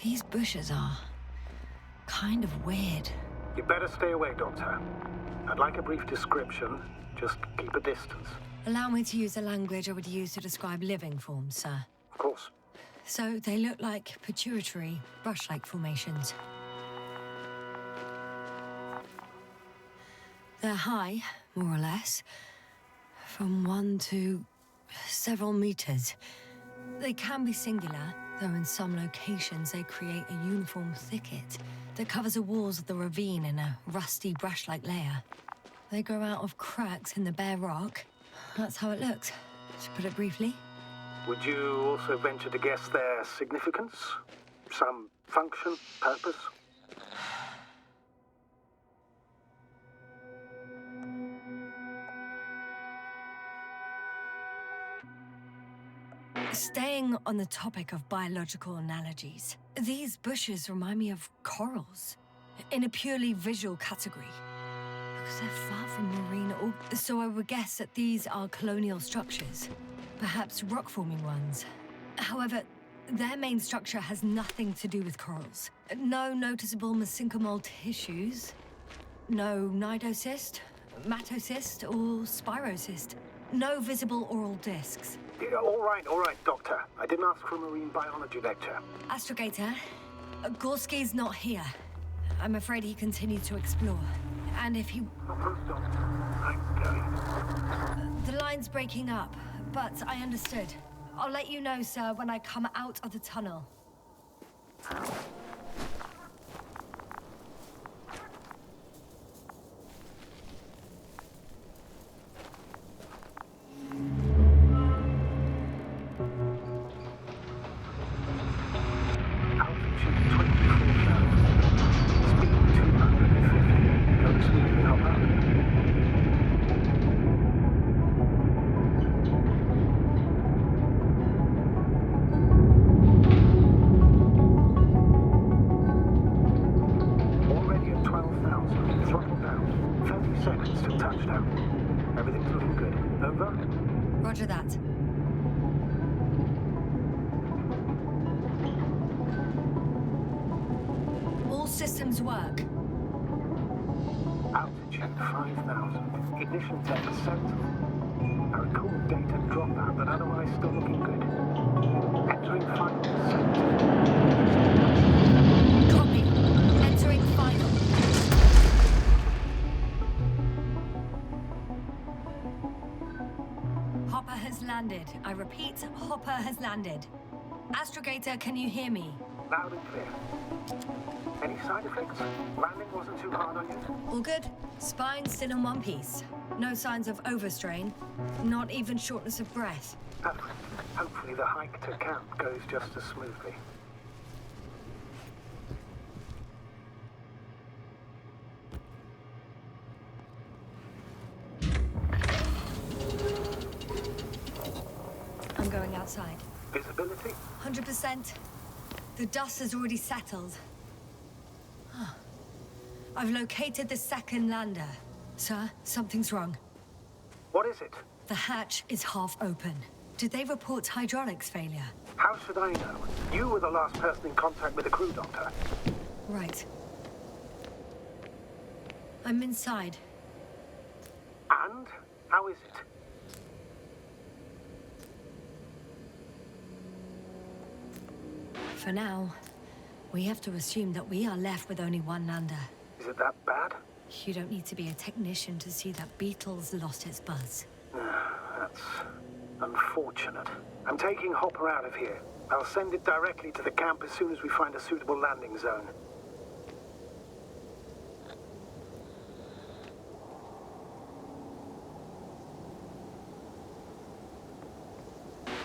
These bushes are kind of weird. You better stay away, Doctor. I'd like a brief description. Just keep a distance. Allow me to use the language I would use to describe living forms, sir. Of course. So they look like pituitary, brush-like formations. They're high, more or less, from 1 to several meters. They can be singular, though in some locations they create a uniform thicket that covers the walls of the ravine in a rusty brush-like layer. They grow out of cracks in the bare rock. That's how it looks, to put it briefly. Would you also venture to guess their significance? Some function, purpose? Staying on the topic of biological analogies, these bushes remind me of corals, in a purely visual category. Because they're far from marine, so I would guess that these are colonial structures, perhaps rock-forming ones. However, their main structure has nothing to do with corals. No noticeable mesenchymal tissues, no nidocyst, matocyst, or spirocyst. No visible oral discs. Yeah, all right, Doctor. I didn't ask for a marine biology lecture. Astrogator, Gorski's not here. I'm afraid he continued to explore. And if he... I'm going. The line's breaking up, but I understood. I'll let you know, sir, when I come out of the tunnel. Everything's looking good. Over? Roger that. systems work? Altitude 5,000. Ignition tech set. I record data dropout, but otherwise still looking good. Entering final descent. Copy. Entering final. Hopper has landed. I repeat, Hopper has landed. Astrogator, can you hear me? Loud and clear. Any side effects? Landing wasn't too hard on you? All good. Spine still in one piece. No signs of overstrain. Not even shortness of breath. Perfect. Hopefully the hike to camp goes just as smoothly. I'm going outside. Visibility? 100%. The dust has already settled. I've located the second lander. Sir, something's wrong. What is it? The hatch is half open. Did they report hydraulics failure? How should I know? You were the last person in contact with the crew, Doctor. Right. I'm inside. And? How is it? For now, we have to assume that we are left with only one lander. Is it that bad? You don't need to be a technician to see that Beetle's lost its buzz. That's unfortunate. I'm taking Hopper out of here. I'll send it directly to the camp as soon as we find a suitable landing zone.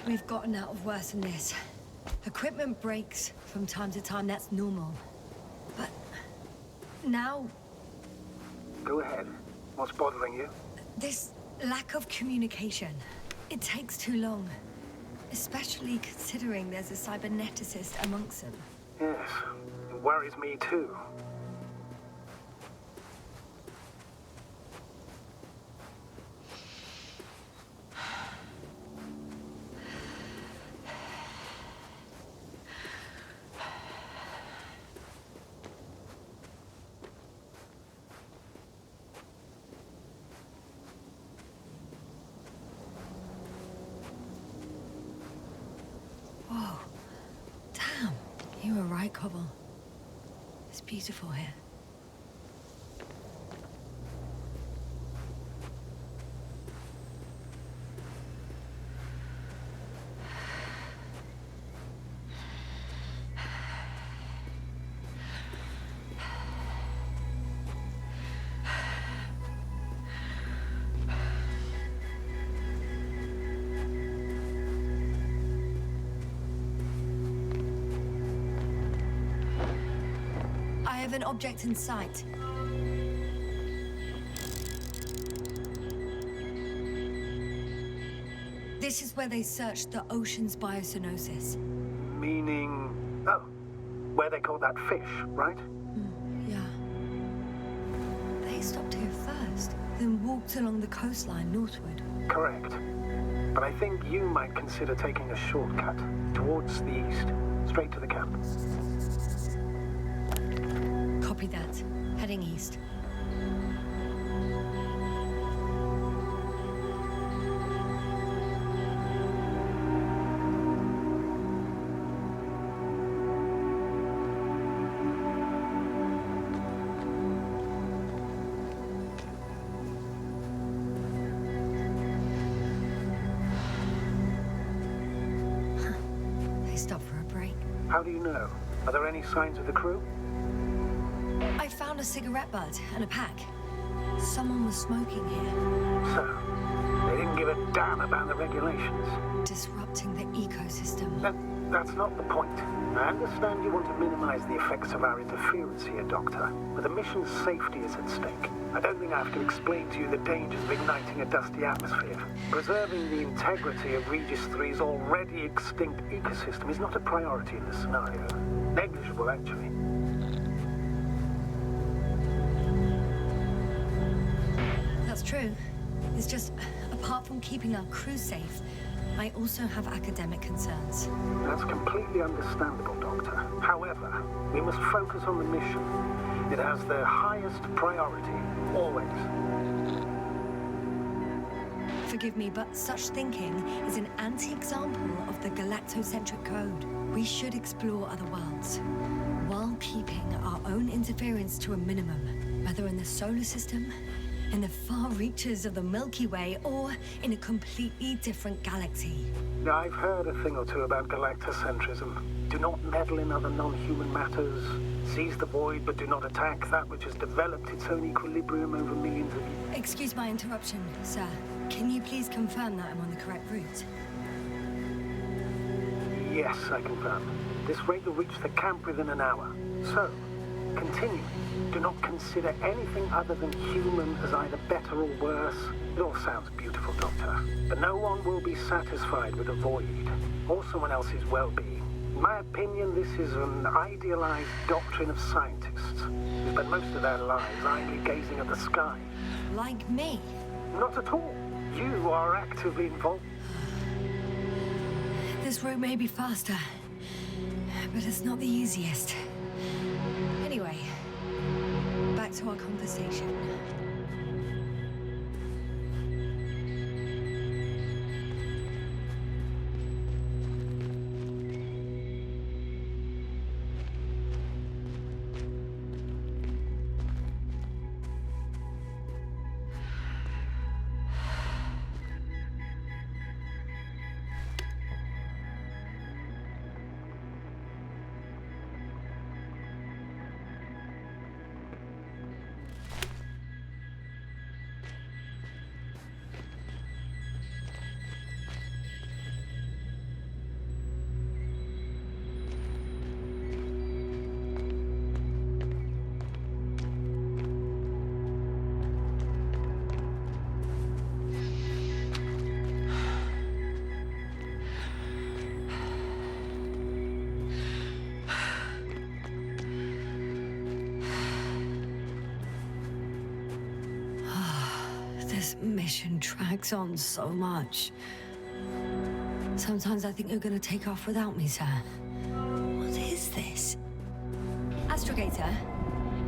We've gotten out of worse than this. Equipment breaks from time to time, that's normal. But now... Go ahead. What's bothering you? This lack of communication. It takes too long. Especially considering there's a cyberneticist amongst them. Yes, it worries me too. Whoa. Damn. You were right, Cobble. It's beautiful here. I have an object in sight. This is where they searched the ocean's biocenosis. Meaning... Oh, where they caught that fish, right? Yeah. They stopped here first, then walked along the coastline northward. Correct. But I think you might consider taking a shortcut towards the east, straight to the camp. Copy that. Heading east. They stopped for a break. How do you know? Are there any signs of the crew? I found a cigarette butt and a pack. Someone was smoking here. So, they didn't give a damn about the regulations. Disrupting the ecosystem. That's not the point. I understand you want to minimize the effects of our interference here, Doctor, but the mission's safety is at stake. I don't think I have to explain to you the dangers of igniting a dusty atmosphere. Preserving the integrity of Regis 3's already extinct ecosystem is not a priority in this scenario. Negligible, actually. That's true. It's just, apart from keeping our crew safe, I also have academic concerns. That's completely understandable, Doctor. However, we must focus on the mission. It has the highest priority, always. Forgive me, but such thinking is an anti-example of the galactocentric code. We should explore other worlds, while keeping our own interference to a minimum, whether in the solar system, in the far reaches of the Milky Way, or in a completely different galaxy. I've heard a thing or two about galactocentrism. Do not meddle in other non-human matters. Seize the void, but do not attack that which has developed its own equilibrium over millions of years. Excuse my interruption, sir. Can you please confirm that I'm on the correct route? Yes, I confirm. This rate will reach the camp within an hour. So, continue. Do not consider anything other than human as either better or worse. It all sounds beautiful, Doctor. But no one will be satisfied with a void, or someone else's well-being. In my opinion, this is an idealized doctrine of scientists who spend most of their lives idly gazing at the sky. Like me? Not at all. You are actively involved. This route may be faster, but it's not the easiest. Anyway, back to our conversation. This mission drags on so much. Sometimes I think you're gonna take off without me, sir. What is this? Astrogator,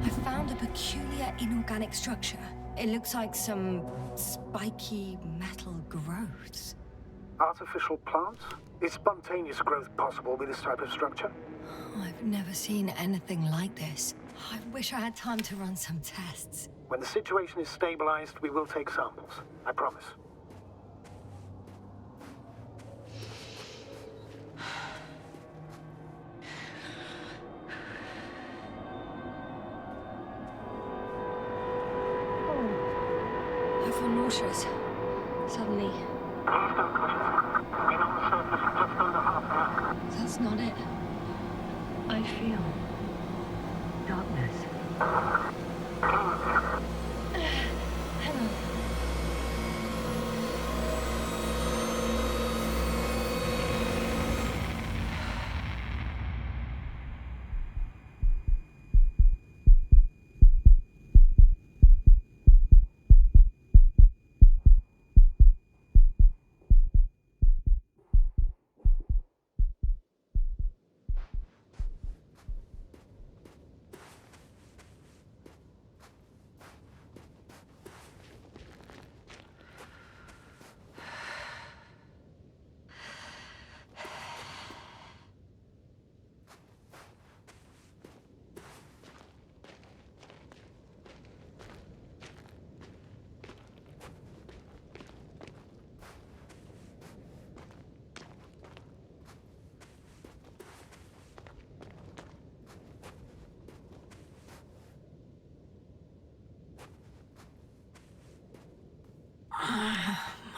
I found a peculiar inorganic structure. It looks like some spiky metal growths. Artificial plants? Is spontaneous growth possible with this type of structure? I've never seen anything like this. I wish I had time to run some tests. When the situation is stabilized, we will take samples. I promise. I feel nauseous. Suddenly. That's not it. I feel darkness. Hang on.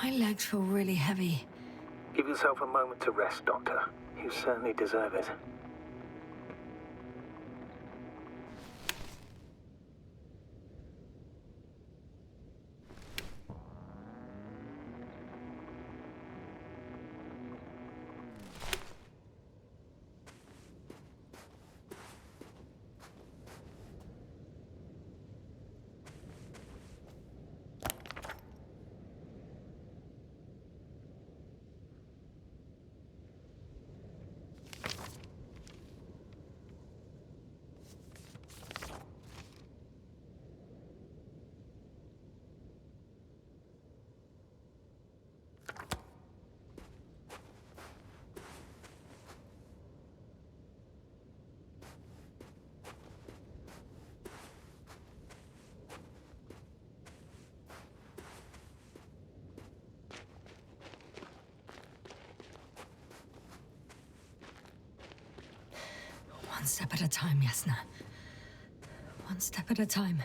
My legs feel really heavy. Give yourself a moment to rest, Doctor. You certainly deserve it. One step at a time, Yasna. One step at a time.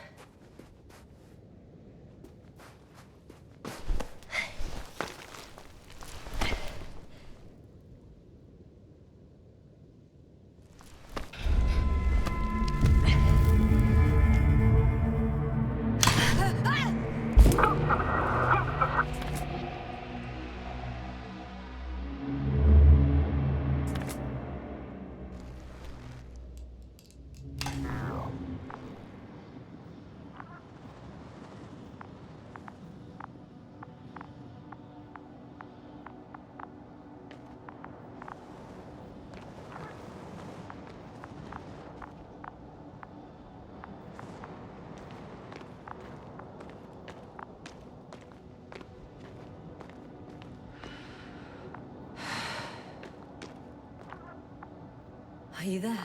Are you there?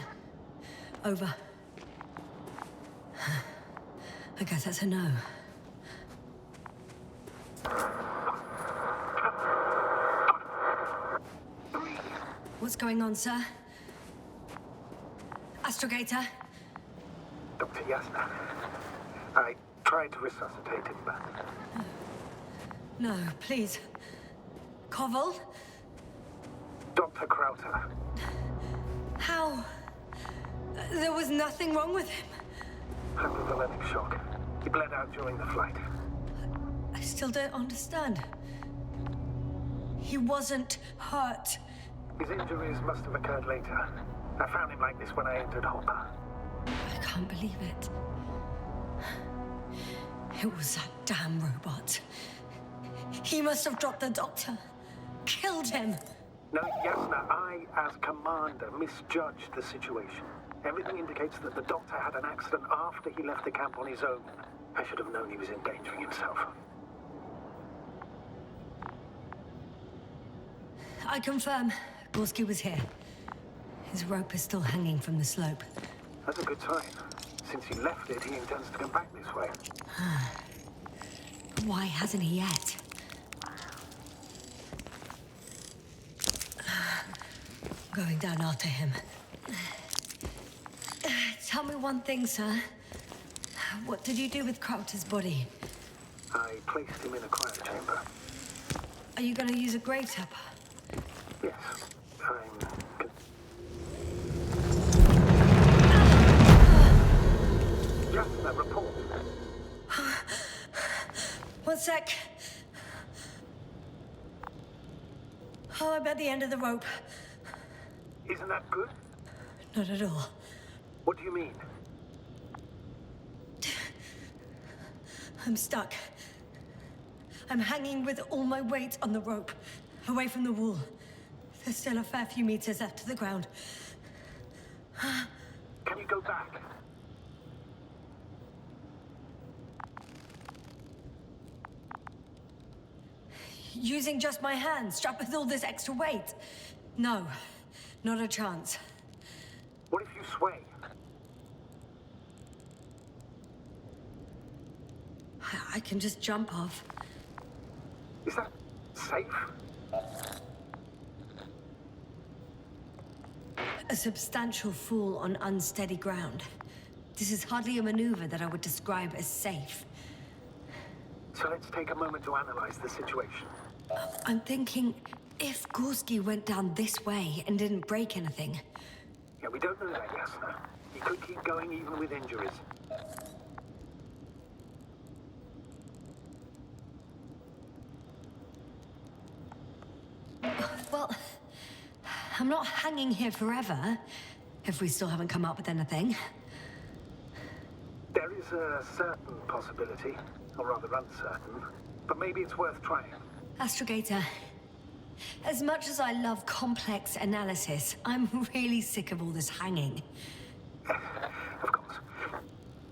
Over. I guess that's a no. What's going on, sir? Astrogator? Dr. Yasna. I tried to resuscitate him, but... No, please. Koval? Dr. Krauter. How? There was nothing wrong with him. Hypovolemic shock. He bled out during the flight. I still don't understand. He wasn't hurt. His injuries must have occurred later. I found him like this when I entered Hopper. I can't believe it. It was that damn robot. He must have dropped the doctor. Killed him. No, Yasna, I, as commander, misjudged the situation. Everything indicates that the doctor had an accident after he left the camp on his own. I should have known he was endangering himself. I confirm. Gorski was here. His rope is still hanging from the slope. That's a good sign. Since he left it, he intends to come back this way. Why hasn't he yet? Going down after him. Tell me one thing, sir. What did you do with Krauter's body? I placed him in a quiet chamber. Are you going to use a grave tapper? Yes, Yasna, report. One sec. Oh, I'm at the end of the rope. Isn't that good? Not at all. What do you mean? I'm stuck. I'm hanging with all my weight on the rope, away from the wall. There's still a fair few meters left to the ground. Can you go back? Using just my hands, strapped with all this extra weight? No, not a chance. What if you sway? I can just jump off. Is that safe? A substantial fall on unsteady ground. This is hardly a maneuver that I would describe as safe. So let's take a moment to analyze the situation. I'm thinking, if Gorski went down this way and didn't break anything... Yeah, we don't know that, Yasna. He could keep going even with injuries. Well, I'm not hanging here forever, if we still haven't come up with anything. There is a certain possibility, or rather uncertain, but maybe it's worth trying. Astrogator, as much as I love complex analysis, I'm really sick of all this hanging. Of course.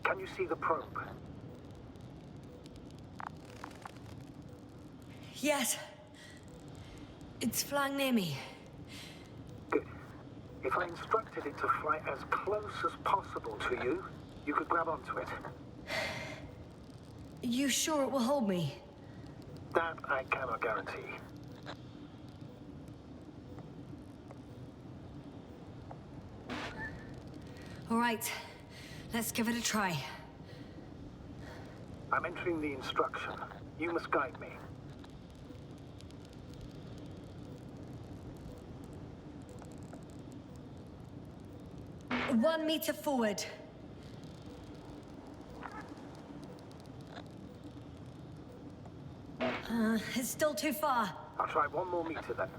Can you see the probe? Yes. It's flying near me. Good. If I instructed it to fly as close as possible to you, you could grab onto it. You sure it will hold me? That I cannot guarantee. All right, let's give it a try. I'm entering the instruction. You must guide me. One meter forward. It's still too far. I'll try 1 more meter then.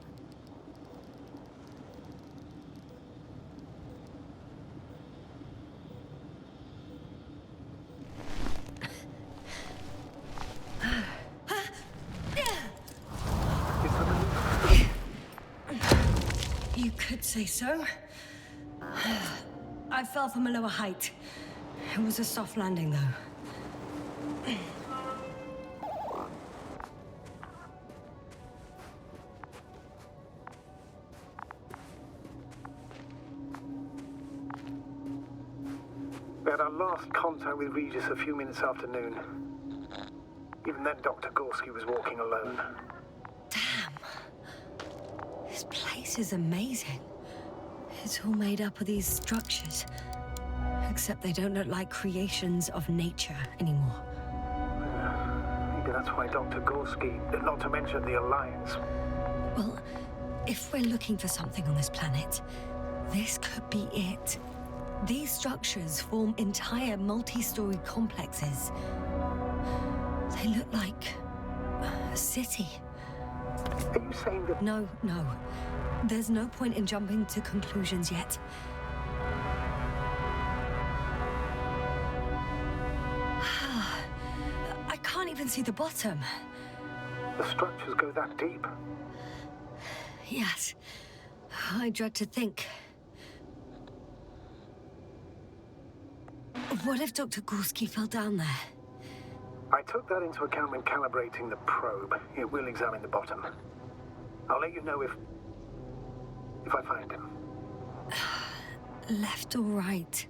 You could say so. I fell from a lower height. It was a soft landing, though. We had our last contact with Regis a few minutes after noon. Even then, Dr. Gorski was walking alone. Damn. This place is amazing. It's all made up of these structures. Except they don't look like creations of nature anymore. Maybe that's why Dr. Gorski, not to mention the Alliance. Well, if we're looking for something on this planet, this could be it. These structures form entire multi-story complexes. They look like a city. Are you saying that... No. There's no point in jumping to conclusions yet. I can't even see the bottom. The structures go that deep? Yes. I dread to think. What if Dr. Gorski fell down there? I took that into account when calibrating the probe. It will examine the bottom. I'll let you know if I find him. Left or right?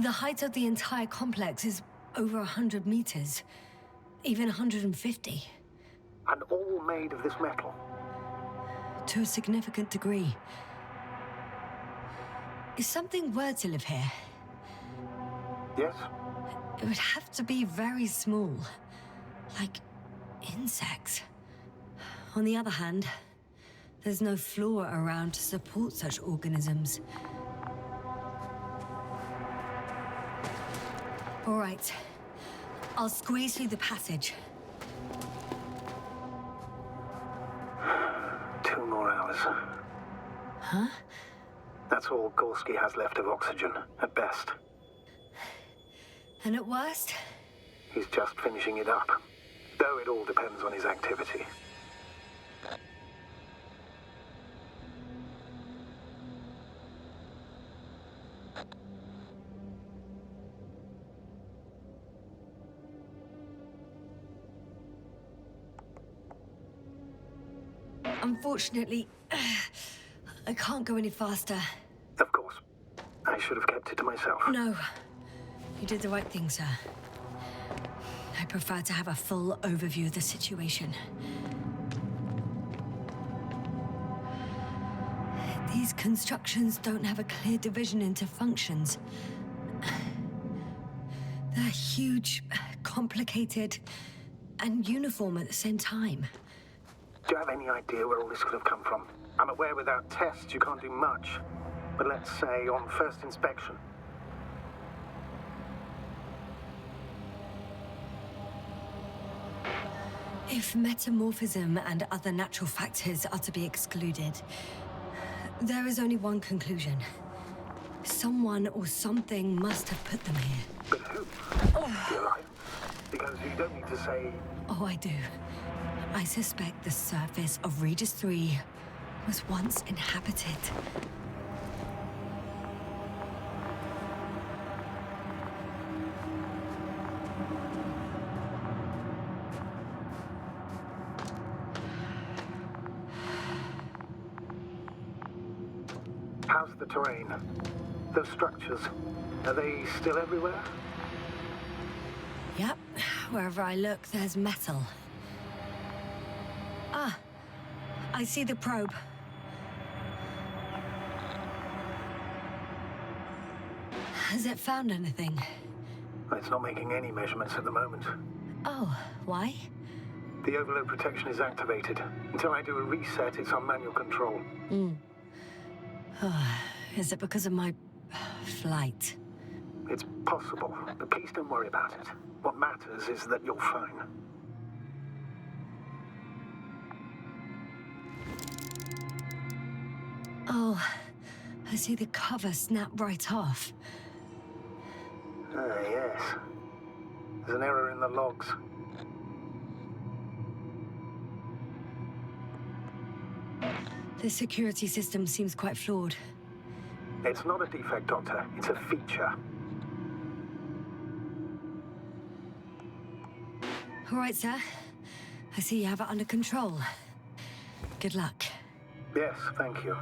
The height of the entire complex is over 100 meters, even 150. And all made of this metal? To a significant degree. If something were to live here... Yes? It would have to be very small. Like insects. On the other hand, there's no floor around to support such organisms. All right. I'll squeeze through the passage. 2 more hours. Huh? That's all Gorski has left of oxygen, at best. And at worst? He's just finishing it up. Though it all depends on his activity. Unfortunately, I can't go any faster. Of course. I should have kept it to myself. No. You did the right thing, sir. I prefer to have a full overview of the situation. These constructions don't have a clear division into functions. They're huge, complicated, and uniform at the same time. Do you have any idea where all this could have come from? I'm aware without tests you can't do much. But let's say on first inspection. If metamorphism and other natural factors are to be excluded, there is only one conclusion. Someone or something must have put them here. But who? Do you like? Because you don't need to say... Oh, I do. I suspect the surface of Regis 3 was once inhabited. How's the terrain? Those structures, are they still everywhere? Yep. Wherever I look, there's metal. Ah, I see the probe. Has it found anything? It's not making any measurements at the moment. Oh, why? The overload protection is activated. Until I do a reset, it's on manual control. Is it because of my flight? It's possible, but please don't worry about it. What matters is that you're fine. Oh, I see the cover snap right off. Yes. There's an error in the logs. The security system seems quite flawed. It's not a defect, Doctor. It's a feature. All right, sir. I see you have it under control. Good luck. Yes, thank you.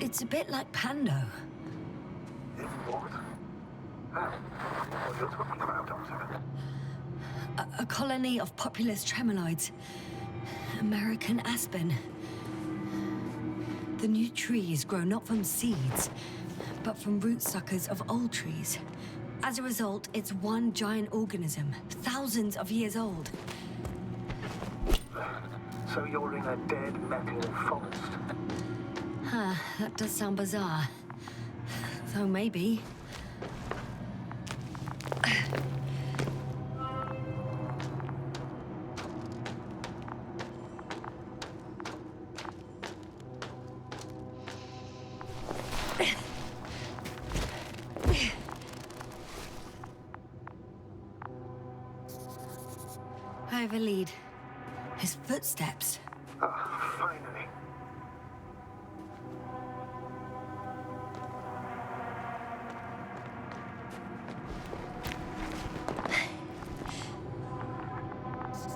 It's a bit like Pando. What? What are you talking about, Doctor? A colony of populous tremoloids. American aspen. The new trees grow not from seeds, but from root suckers of old trees. As a result, it's one giant organism, thousands of years old. So you're in a dead metal forest? Huh, that does sound bizarre. So maybe. I have a lead. His footsteps. Ah, finally.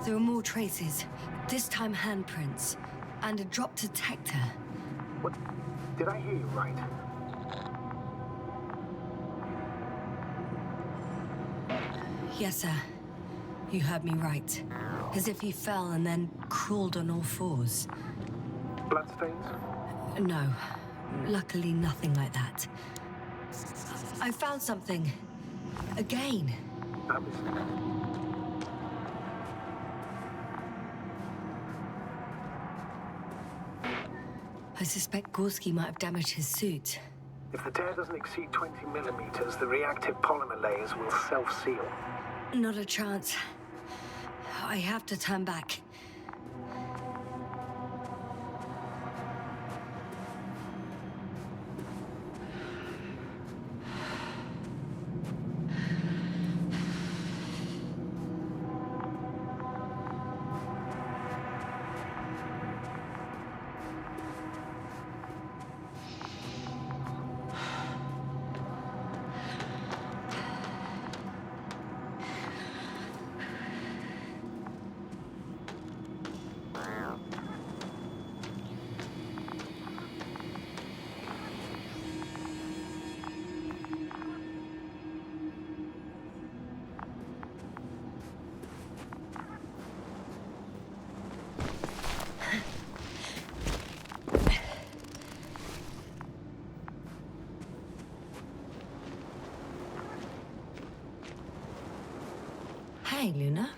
There are more traces, this time handprints, and a drop detector. What? Did I hear you right? Yes, sir. You heard me right. As if he fell and then crawled on all fours. Bloodstains? No. Luckily, nothing like that. I found something. Again. I suspect Gorski might have damaged his suit. If the tear doesn't exceed 20 millimeters, the reactive polymer layers will self-seal. Not a chance. I have to turn back. Hey, Luna.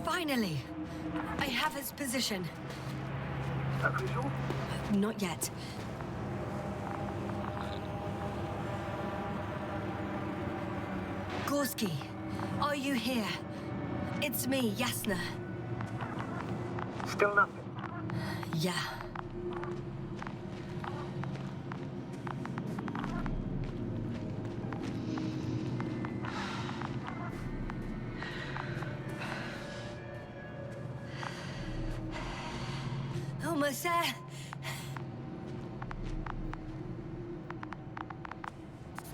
Finally! I have its position. That visual? Not yet. Gorski, are you here? It's me, Yasna. Still nothing. Yeah. Almost there.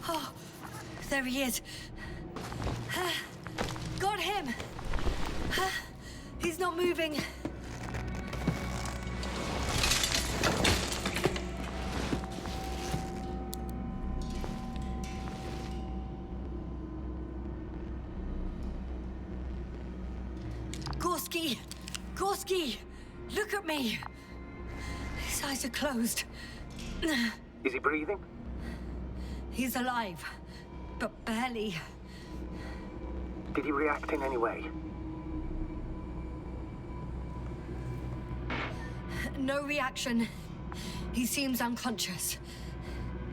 Oh, there he is. Got him. He's not moving. Gorski! Gorski! Look at me! His eyes are closed. Is he breathing? He's alive, but barely. Did he react in any way? No reaction. He seems unconscious.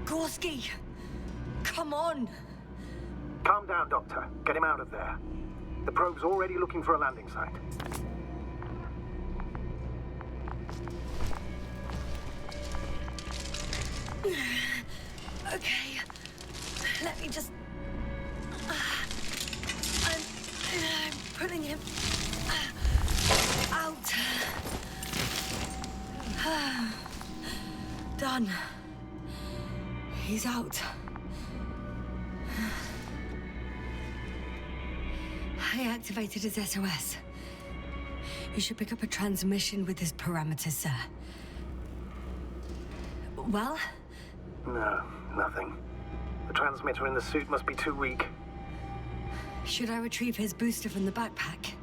Gorski! Come on! Calm down, Doctor. Get him out of there. The probe's already looking for a landing site. Okay. Let me just... I'm pulling him out. Done. He's out. I activated his SOS. You should pick up a transmission with his parameters, sir. Well? No, nothing. The transmitter in the suit must be too weak. Should I retrieve his booster from the backpack?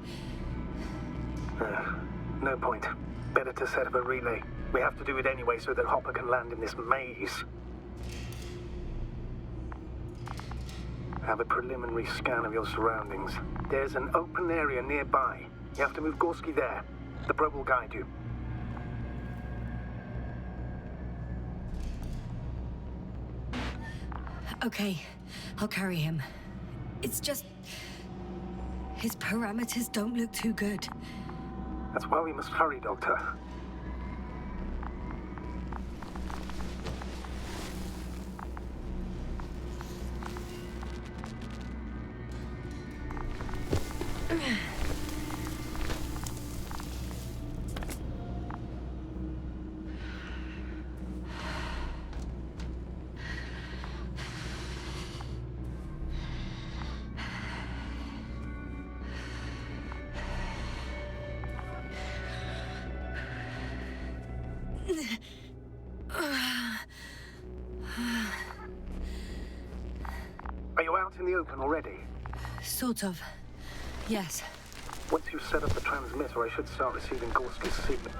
No point. Better to set up a relay. We have to do it anyway so that Hopper can land in this maze. Have a preliminary scan of your surroundings. There's an open area nearby. You have to move Gorski there. The probe will guide you. Okay, I'll carry him. It's just... his parameters don't look too good. That's why we must hurry, Doctor. Are you out in the open already? Sort of. Yes. Once you've set up the transmitter, I should start receiving Gorski's signal.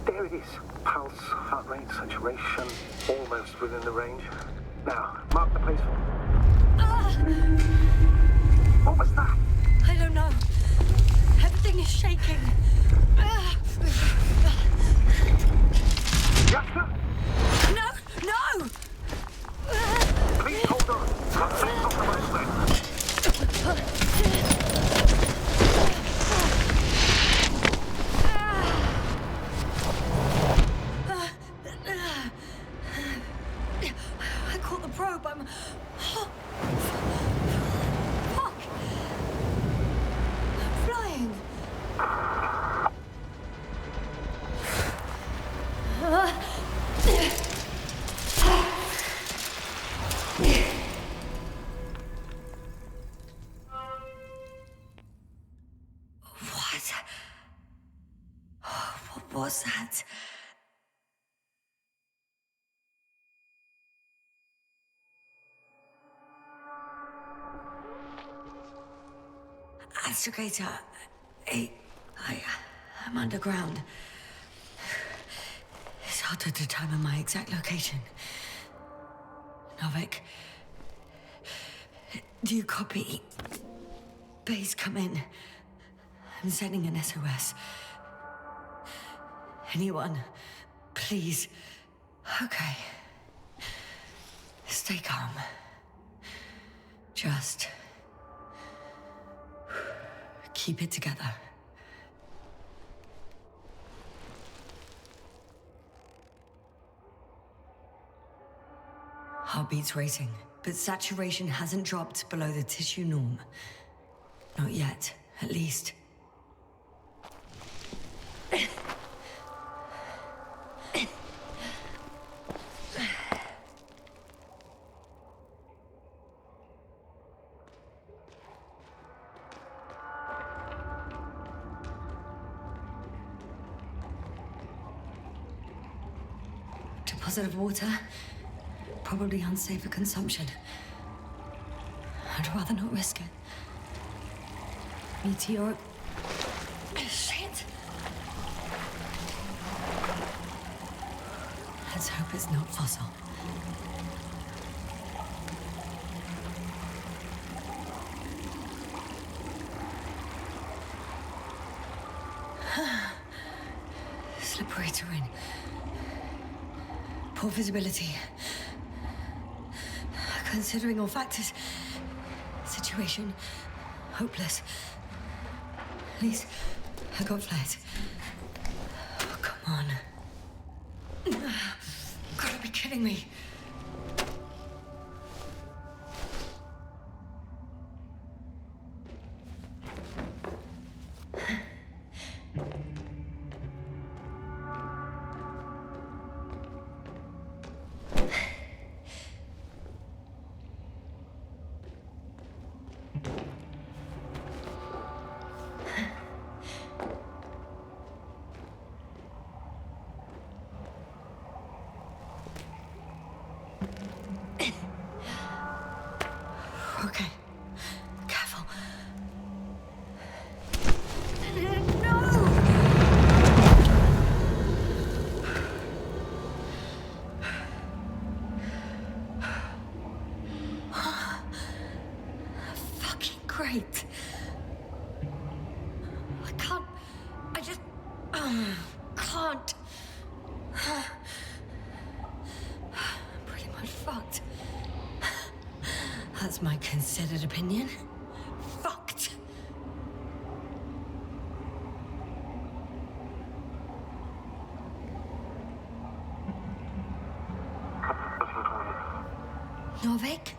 There it is. Pulse, heart rate, saturation, almost within the range. Now, mark the place for... What is shaking. No, no! Please hold on. Something's not the right way. I caught the probe. I'm... Fuck. I'm flying. What was that? Astrogator, I'm underground. It's hard to determine my exact location. Novik, do you copy? Base, come in. I'm sending an SOS. Anyone, please. Okay. Stay calm. Just keep it together. Heartbeat's racing, but saturation hasn't dropped below the tissue norm. Not yet, at least. Deposit of water, probably unsafe for consumption. I'd rather not risk it. Meteor... Shit! Let's hope it's not fossil. Slippery terrain. Poor visibility. Considering all factors, situation hopeless. At least I got flight. Oh, come on. Gotta be kidding me. Okay. Careful. No! Fucking great. I can't... I just... can't. I'm pretty much fucked. That's my considered opinion. Fucked. Novik?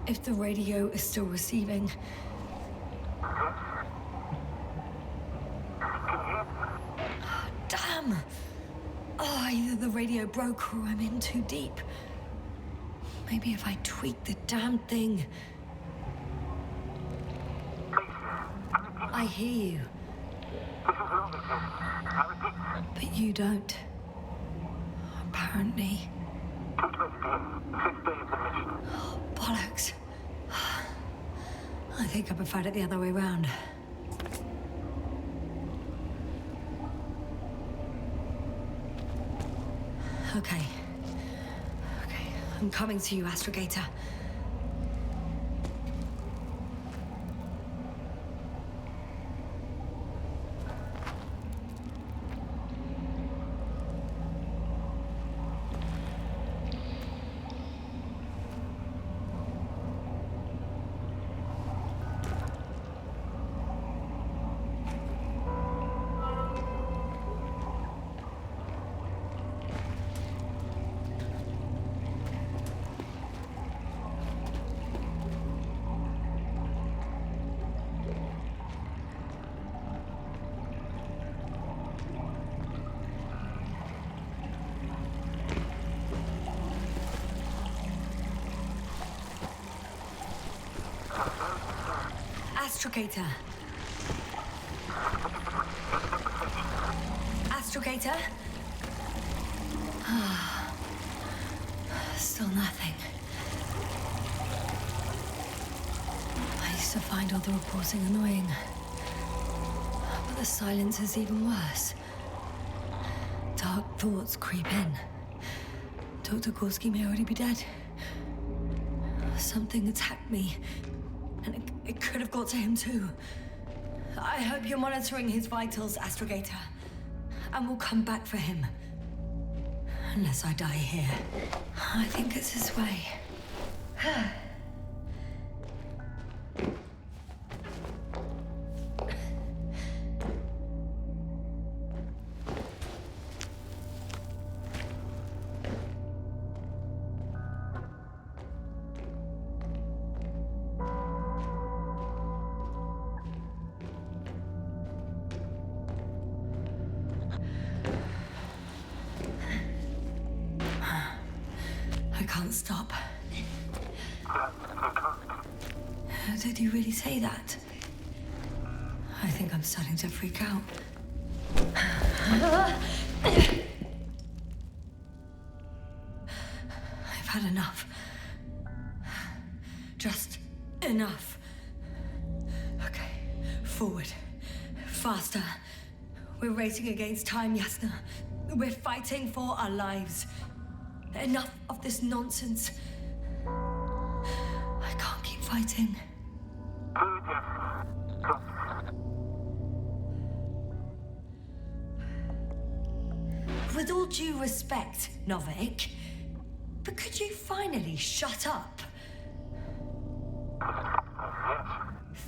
If the radio is still receiving... Oh, damn! Oh, either the radio broke or I'm in too deep. Maybe if I tweak the damn thing. I hear you. But you don't. Apparently. Oh, bollocks. I think I preferred it the other way round. Okay. I'm coming to you, Astrogator. Astrogator. Astrogator? Still nothing. I used to find all the reporting annoying. But the silence is even worse. Dark thoughts creep in. Dr. Gorski may already be dead. Something attacked me, and it could have got to him too. I hope you're monitoring his vitals, Astrogator, and we'll come back for him. Unless I die here. I think it's his way. I can't stop. Did you really say that? I think I'm starting to freak out. I've had enough. Just enough. Okay, forward. Faster. We're racing against time, Yasna. We're fighting for our lives. Enough of this nonsense. I can't keep fighting. With all due respect, Novik, but could you finally shut up?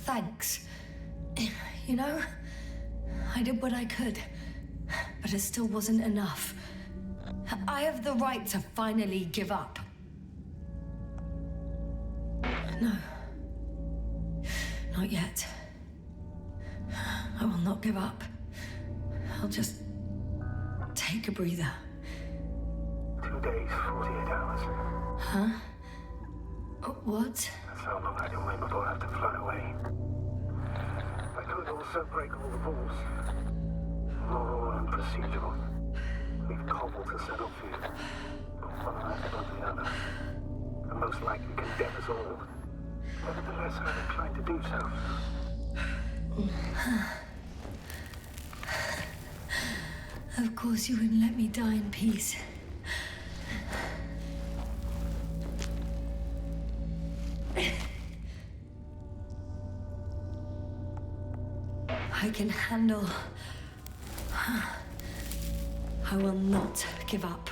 Thanks. You know, I did what I could, but it still wasn't enough. I have the right to finally give up. No. Not yet. I will not give up. I'll just take a breather. 2 days, 48 hours. Huh? What? That's how long I can wait before I have to fly away. I could also break all the rules. Moral and procedural. We've cobbled to set up for you. But one eye above the other. And most likely condemn us all. Nevertheless, I'm inclined to do so. Of course you wouldn't let me die in peace. I can handle. I will not give up.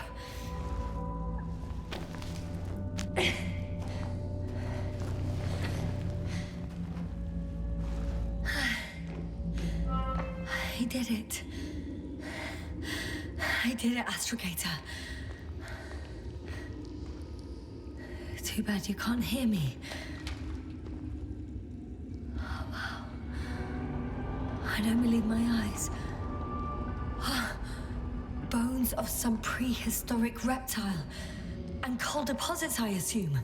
I did it. I did it, Astrogator. Too bad you can't hear me. Oh, wow. I don't believe my eyes. Bones of some prehistoric reptile. And coal deposits, I assume.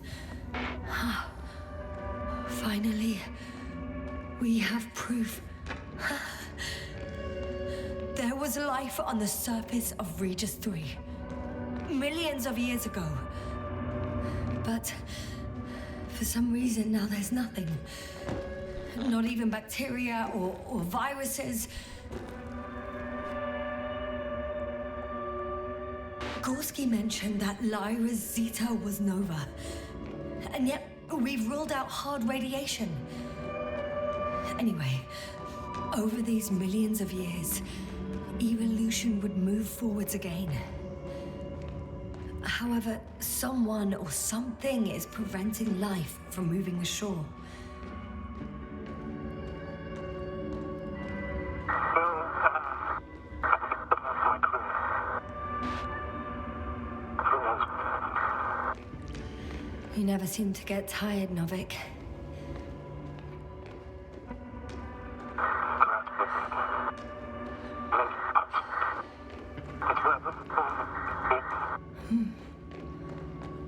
Finally, we have proof. There was life on the surface of Regis 3. Millions of years ago. But for some reason now there's nothing. Not even bacteria or viruses. Gorski mentioned that Lyra's Zeta was nova. And yet we've ruled out hard radiation. Anyway, over these millions of years, evolution would move forwards again. However, someone or something is preventing life from moving ashore. You never seem to get tired, Novik.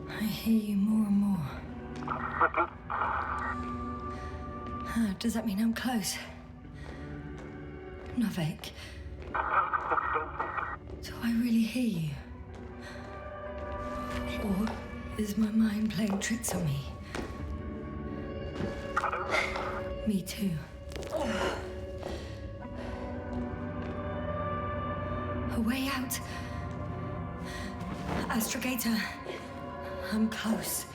I hear you more and more. Does that mean I'm close? Novik. Do I really hear you? Or is my mind playing tricks on me? Me too. A way out. Astrogator. I'm close.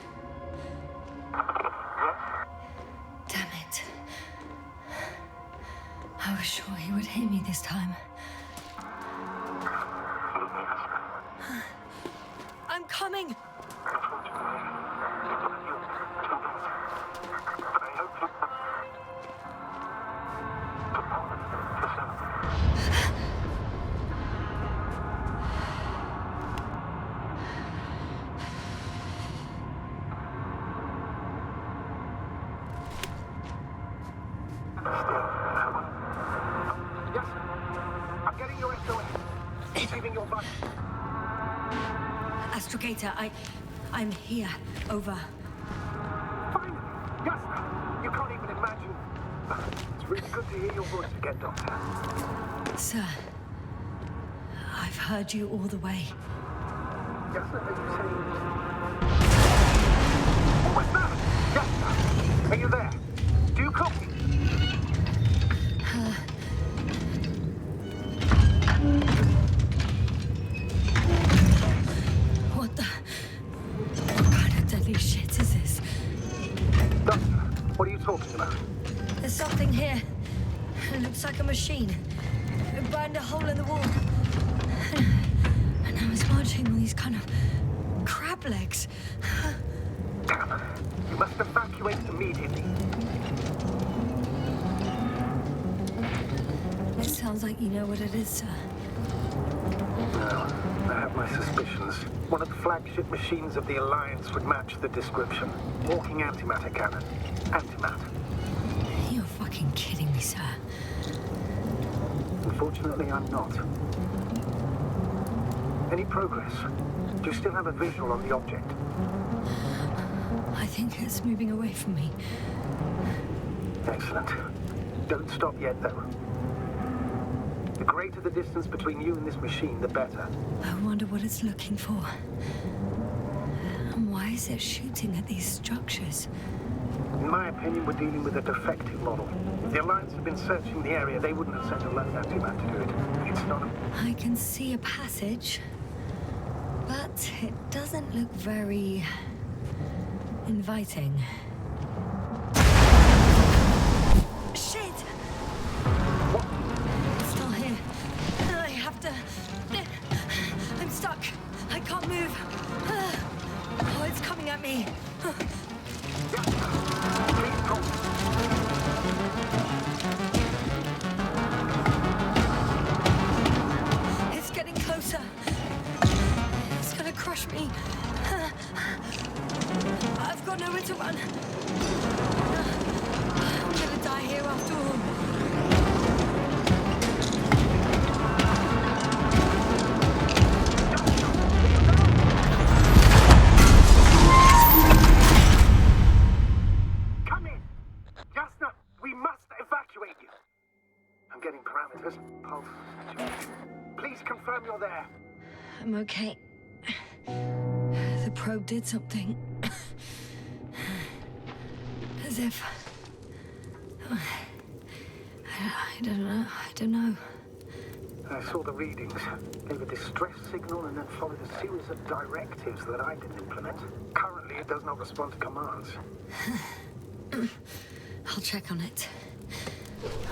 Damn it. I was sure he would hear me this time. I'm coming! Astrogator, I'm here. Over. Fine. Yes, you can't even imagine. It's really good to hear your voice again, Doctor. Sir, I've heard you all the way. Yes, sir, are you saying? What was that? Yes, sir. Are you there? Do you copy? What kind of deadly shit is this? Doctor, what are you talking about? There's something here. It looks like a machine. It burned a hole in the wall. And now it's marching on these kind of crab legs. Damn. You must evacuate immediately. It sounds like you know what it is, sir. No, I have my suspicions. One of the flagship machines of the Alliance would match the description. Walking antimatter cannon. Antimatter. You're fucking kidding me, sir. Unfortunately, I'm not. Any progress? Do you still have a visual on the object? I think it's moving away from me. Excellent. Don't stop yet, though. The greater the distance between you and this machine, the better. I wonder what it's looking for. And why is it shooting at these structures? In my opinion, we're dealing with a defective model. If the Alliance had been searching the area, they wouldn't have sent a lone antimat to do it. It's not. I can see a passage, but it doesn't look very inviting. Shit! What? It's still here. I have to... I'm stuck. I can't move. Oh, it's coming at me. Please go. It's getting closer. It's gonna crush me. I've got nowhere to run. I'm gonna die here after all. Come in. Jasna, we must evacuate you. I'm getting parameters. Pulse. Please confirm you're there. I'm okay. The probe did something. As if... I don't know. I saw the readings, gave a distress signal, and then followed a series of directives that I didn't implement. Currently, it does not respond to commands. I'll check on it.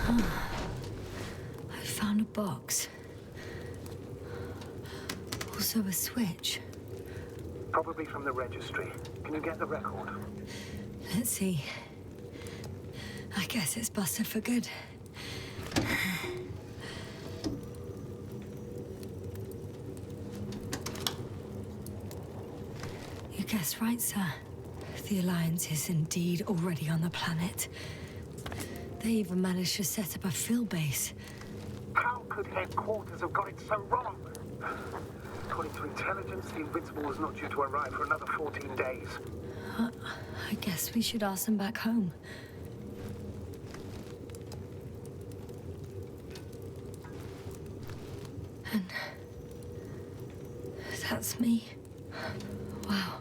I found a box. Also a switch. Probably from the registry. Can you get the record? Let's see. I guess it's busted for good. You guessed right, sir. The Alliance is indeed already on the planet. They even managed to set up a field base. How could headquarters have got it so wrong? According to intelligence, the Invincible was not due to arrive for another 14 days. I guess we should ask them back home. with me? Wow.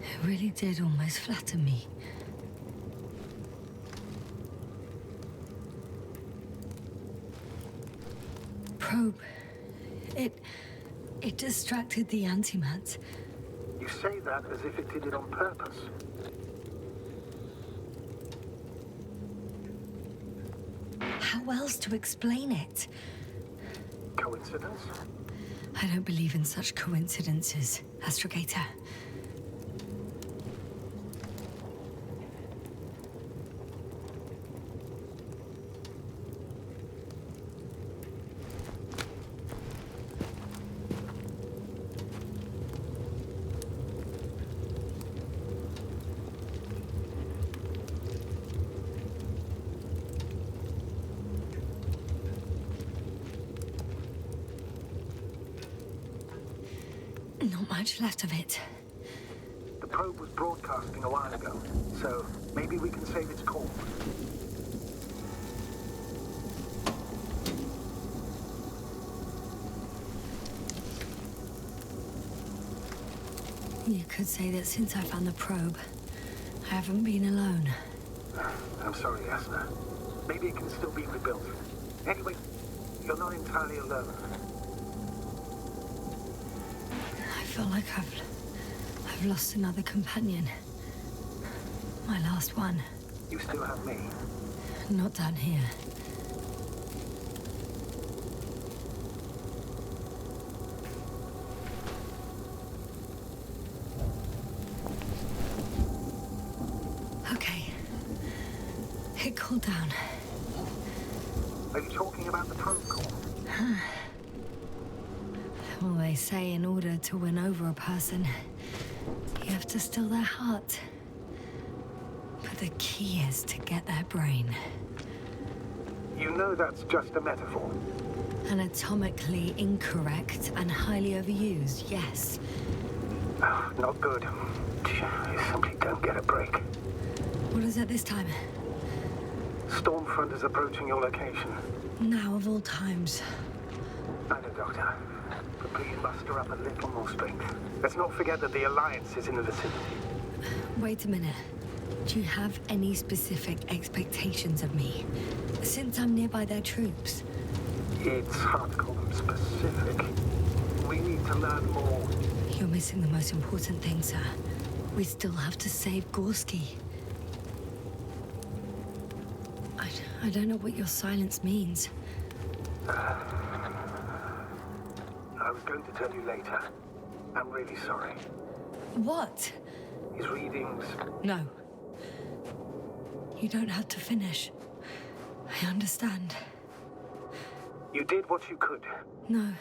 It really did almost flatter me. Probe. It distracted the antimats. You say that as if it did it on purpose. How else to explain it? Coincidence? I don't believe in such coincidences, Astrogator. Not much left of it. The probe was broadcasting a while ago, so maybe we can save its call. You could say that since I found the probe, I haven't been alone. I'm sorry, Asna. Maybe it can still be rebuilt. Anyway, you're not entirely alone. I feel like I've lost another companion. My last one. You still have me. Not down here. Okay. It cooled down. Are you talking about the probe call? Well, they say in order to win over a person, you have to steal their heart. But the key is to get their brain. You know that's just a metaphor. Anatomically incorrect and highly overused, yes. Not good. You simply don't get a break. What is it this time? Stormfront is approaching your location. Now of all times. I know, Doctor. But please muster up a little more strength. Let's not forget that the Alliance is in the vicinity. Wait a minute. Do you have any specific expectations of me? Since I'm nearby their troops. It's hard to call them specific. We need to learn more. You're missing the most important thing, sir. We still have to save Gorski. I don't know what your silence means. I was going to tell you later. I'm really sorry. What? His readings... No. You don't have to finish. I understand. You did what you could. No.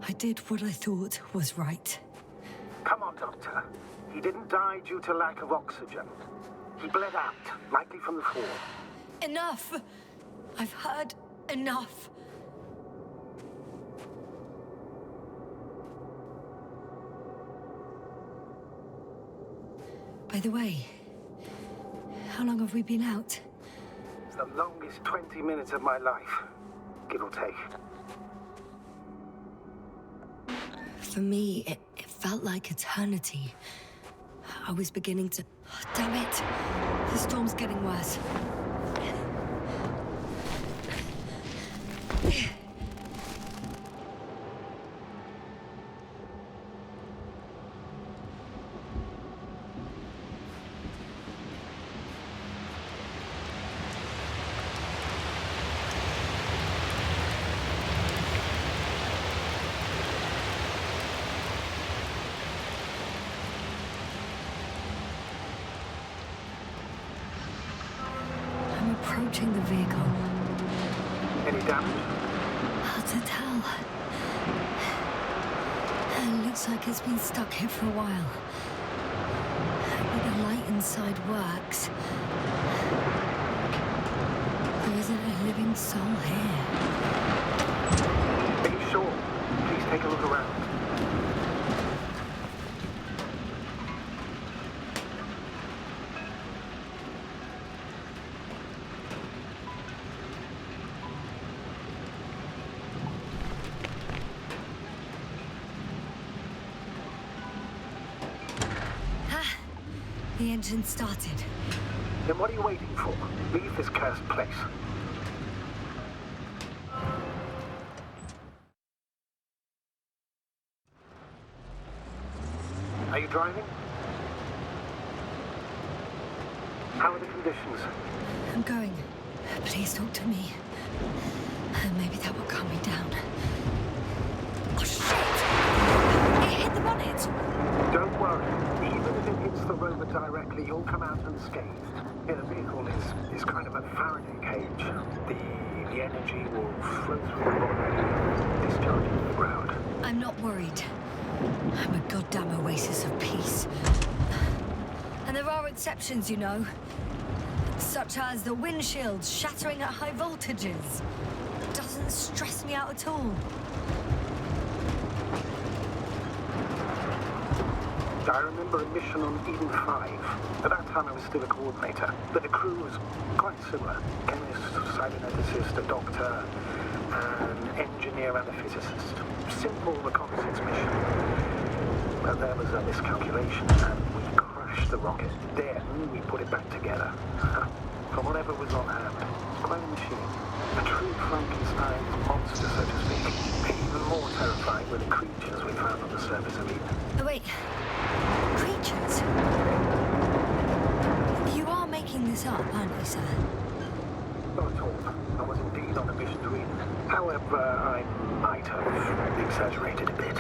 I did what I thought was right. Come on, Doctor. He didn't die due to lack of oxygen. He bled out, likely from the fall. Enough! I've heard enough. By the way, how long have we been out? It's the longest 20 minutes of my life, give or take. For me, it felt like eternity. I was beginning to... Oh, damn it! The storm's getting worse. Approaching the vehicle. Any damage? Hard to tell. It looks like it's been stuck here for a while. But the light inside works. There isn't a living soul here. Are you sure? Please take a look around. The engine started. Then what are you waiting for? Leave this cursed place. Are you driving? How are the conditions? I'm going. Please talk to me. Maybe that will calm me down. Oh, shit! It hit the bonnet! Don't worry. Even if it hits the rover directly, you'll come out unscathed. Yeah, the vehicle is kind of a Faraday cage. The energy will flow through the body, discharge into the ground. I'm not worried. I'm a goddamn oasis of peace. And there are exceptions, you know. Such as the windshield shattering at high voltages. Doesn't stress me out at all. I remember a mission on Eden 5. At that time I was still a coordinator, but the crew was quite similar. Chemist, cyberneticist, a doctor, an engineer and a physicist. Simple reconnaissance mission. But there was a miscalculation and we crashed the rocket. Then we put it back together. From whatever was on hand. Quite a machine. A true Frankenstein monster, so to speak. Even more terrifying were the creatures we found on the surface of Eden. Oh, wait. Creatures? You are making this up, aren't you, sir? Not at all. I was indeed on a mission to Eden. However, I might have exaggerated a bit.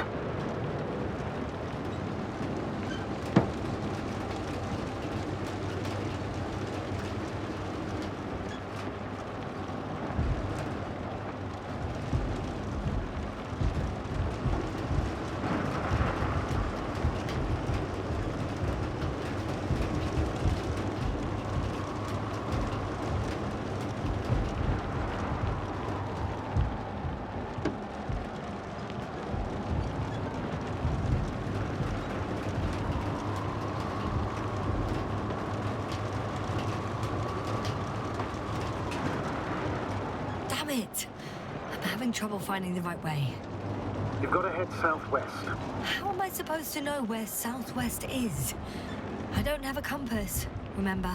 It. I'm having trouble finding the right way. You've got to head southwest. How am I supposed to know where southwest is? I don't have a compass, remember?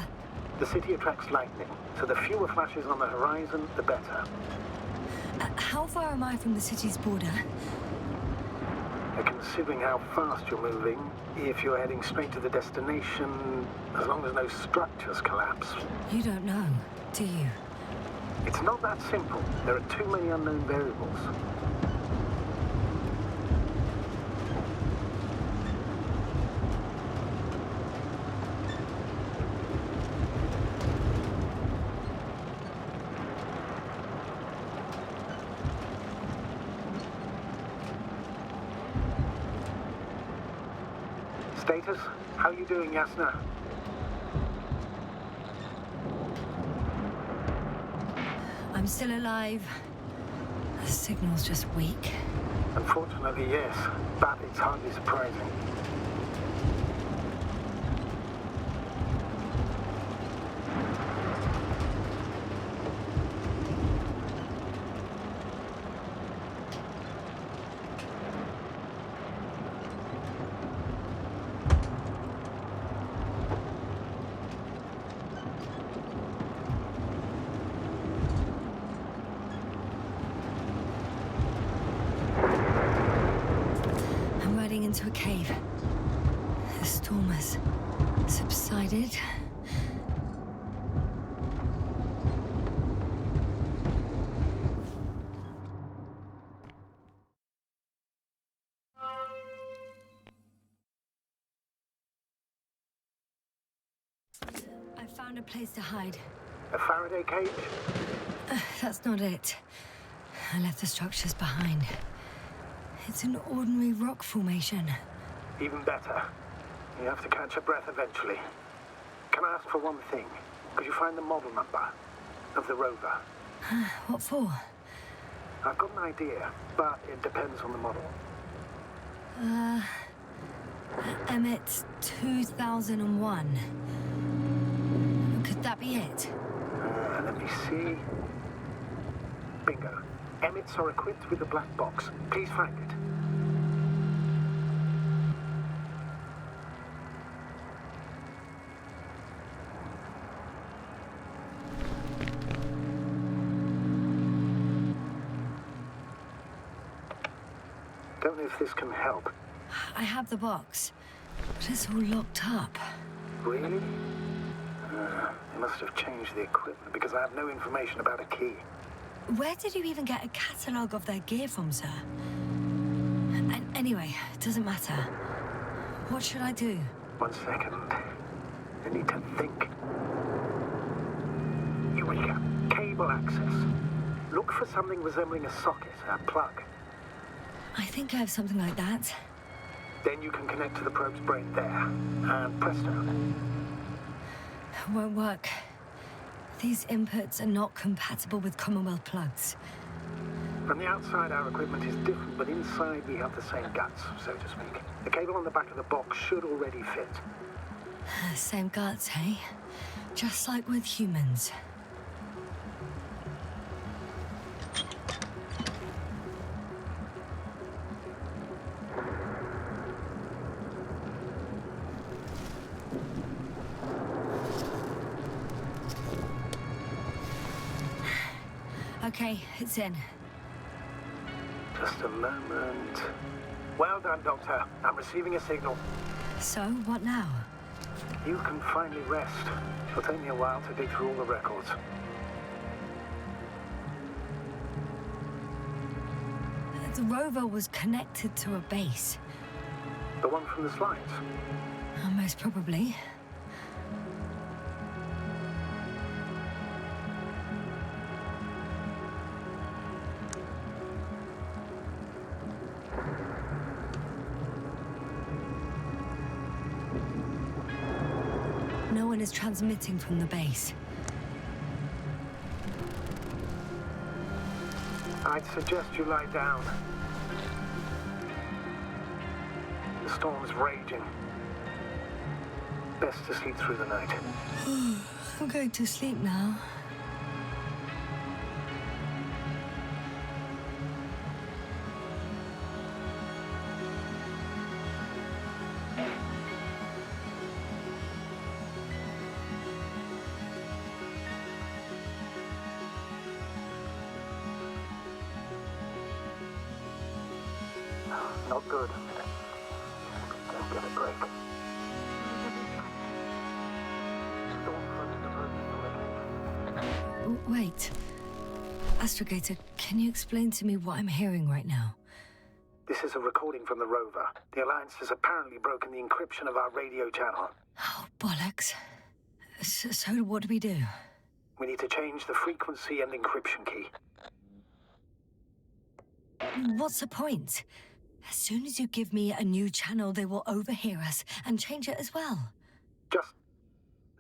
The city attracts lightning, so the fewer flashes on the horizon, the better. How far am I from the city's border? Considering how fast you're moving, if you're heading straight to the destination, as long as no structures collapse. You don't know, do you? It's not that simple. There are too many unknown variables. Status? How are you doing, Yasna? I'm still alive. The signal's just weak. Unfortunately, yes. But it's hardly surprising. Into a cave. The storm has subsided. I found a place to hide. A Faraday cage? That's not it. I left the structures behind. It's an ordinary rock formation. Even better. You have to catch your breath eventually. Can I ask for one thing? Could you find the model number of the rover? What for? I've got an idea, but it depends on the model. Emmett 2001. Could that be it? Let me see. Bingo. Emmets are equipped with a black box. Please find it. don't know if this can help. I have the box, but it's all locked up. Really? They must have changed the equipment because I have no information about a key. Where did you even get a catalogue of their gear from, sir? Anyway, it doesn't matter. What should I do? 1 second. I need to think. Eureka! Cable access. Look for something resembling a socket, a plug. I think I have something like that. Then you can connect to the probe's brain there. And presto. Won't work. These inputs are not compatible with Commonwealth plugs. From the outside, our equipment is different, but inside we have the same guts, so to speak. The cable on the back of the box should already fit. Same guts, eh? Just like with humans. Okay, it's in. Just a moment. Well done, Doctor. I'm receiving a signal. So, what now? You can finally rest. It'll take me a while to dig through all the records. The rover was connected to a base. The one from the slides? Most probably. No one is transmitting from the base. I'd suggest you lie down. The storm's raging. Best to sleep through the night. I'm going to sleep now. Not good. Don't get a break. Wait. Astrogator, can you explain to me what I'm hearing right now? This is a recording from the rover. The Alliance has apparently broken the encryption of our radio channel. Oh, bollocks. So what do we do? We need to change the frequency and encryption key. What's the point? As soon as you give me a new channel, they will overhear us and change it as well. Just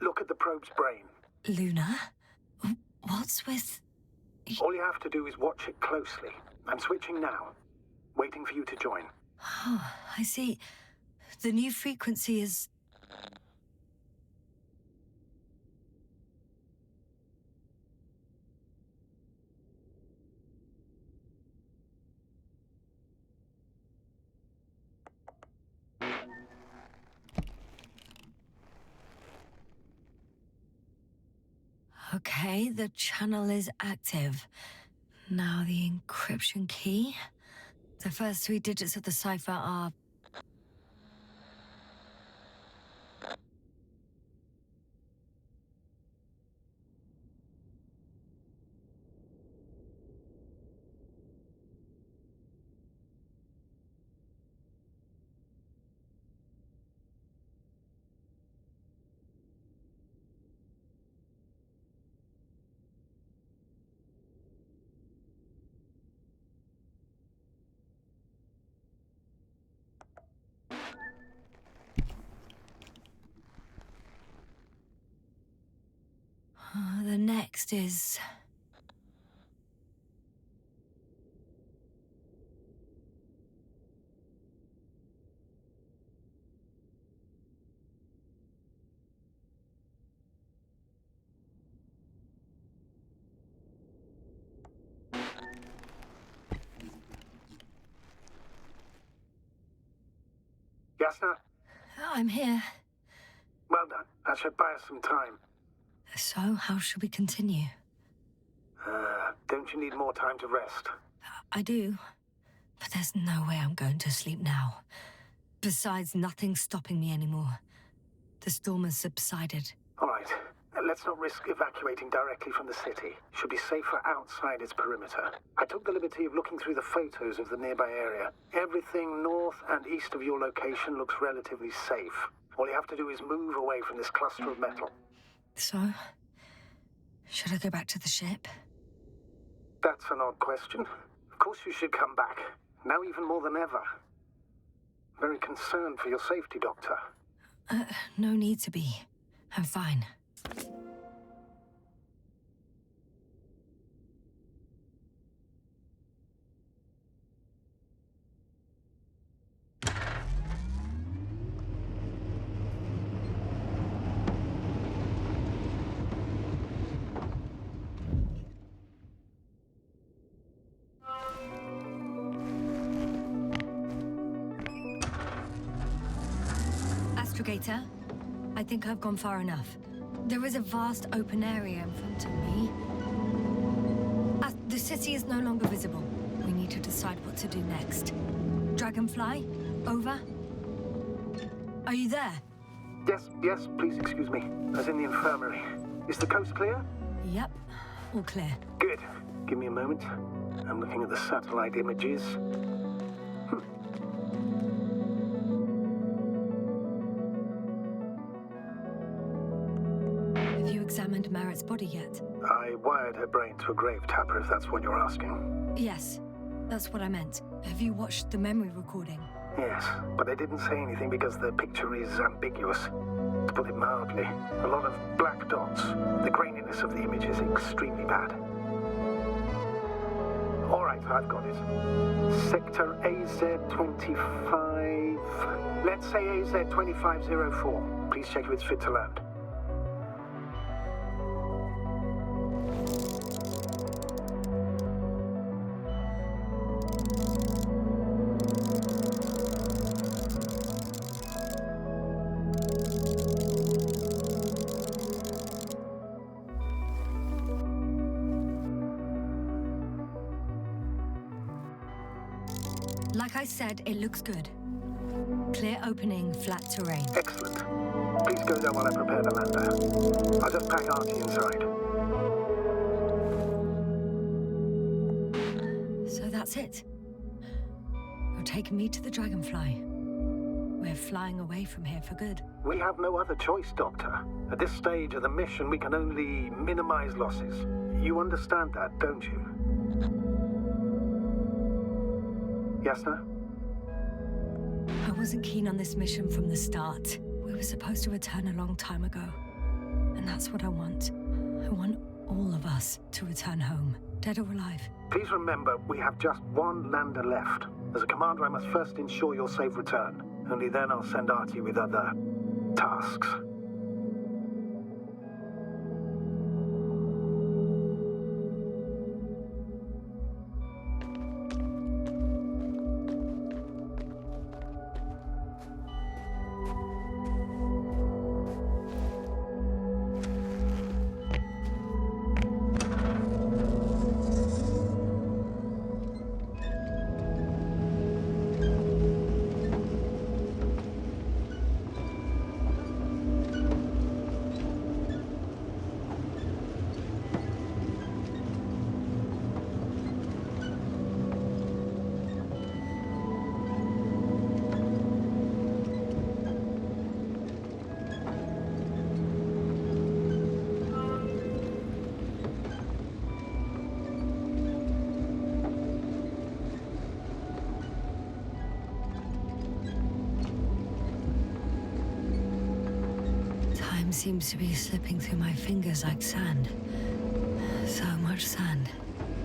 look at the probe's brain. Luna? What's with... All you have to do is watch it closely. I'm switching now. Waiting for you to join. Oh, I see. The new frequency is... Okay, the channel is active. Now the encryption key. The first 3 digits of the cipher are... The next is... Yasna? I'm here. Well done. That should buy us some time. So, how should we continue? Don't you need more time to rest? I do. But there's no way I'm going to sleep now. Besides, nothing's stopping me anymore. The storm has subsided. All right. Let's not risk evacuating directly from the city. Should be safer outside its perimeter. I took the liberty of looking through the photos of the nearby area. Everything north and east of your location looks relatively safe. All you have to do is move away from this cluster of metal. So, should I go back to the ship? That's an odd question. Of course you should come back. Now even more than ever. Very concerned for your safety, Doctor. No need to be. I'm fine. Astrogator, I think I've gone far enough. There is a vast open area in front of me. The city is no longer visible. We need to decide what to do next. Dragonfly, over? Are you there? Yes, please excuse me. I was in the infirmary. Is the coast clear? Yep, all clear. Good. Give me a moment. I'm looking at the satellite images. Have you examined Merritt's body yet? I wired her brain to a grave tapper, if that's what you're asking. Yes, that's what I meant. Have you watched the memory recording? Yes, but I didn't say anything because the picture is ambiguous. To put it mildly, a lot of black dots. The graininess of the image is extremely bad. All right, I've got it. Sector AZ-25... Let's say AZ-2504. Please check if it's fit to land. Like I said, it looks good. Clear opening, flat terrain. Excellent. Please go there while I prepare the lander. I'll just pack Archie inside. So that's it. You're taking me to the Dragonfly. We're flying away from here for good. We have no other choice, Doctor. At this stage of the mission, we can only minimize losses. You understand that, don't you? Yes, sir? I wasn't keen on this mission from the start. We were supposed to return a long time ago. And that's what I want. I want all of us to return home, dead or alive. Please remember, we have just one lander left. As a commander, I must first ensure your safe return. Only then I'll send Archie with other tasks. Seems to be slipping through my fingers like sand. So much sand.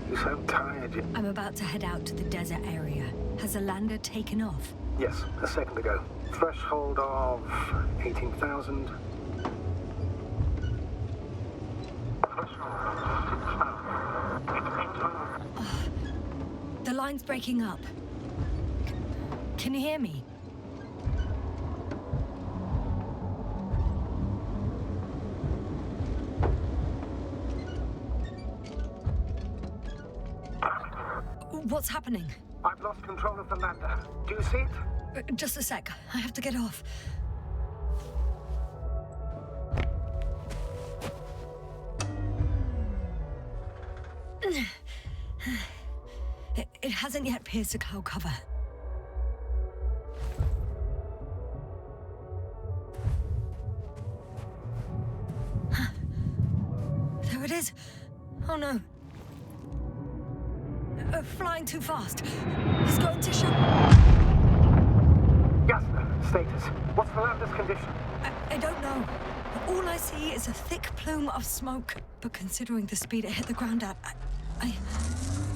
You sound tired. I'm about to head out to the desert area. Has the lander taken off? Yes, a second ago. Threshold of 18,000. The line's breaking up. Can you hear me? What's happening? I've lost control of the lander. Do you see it? Just a sec. I have to get off. It hasn't yet pierced the cloud cover. There it is. Oh no. Flying too fast. It's going to show. Yasna, status. What's the lander's condition? I don't know. All I see is a thick plume of smoke. But considering the speed it hit the ground at, I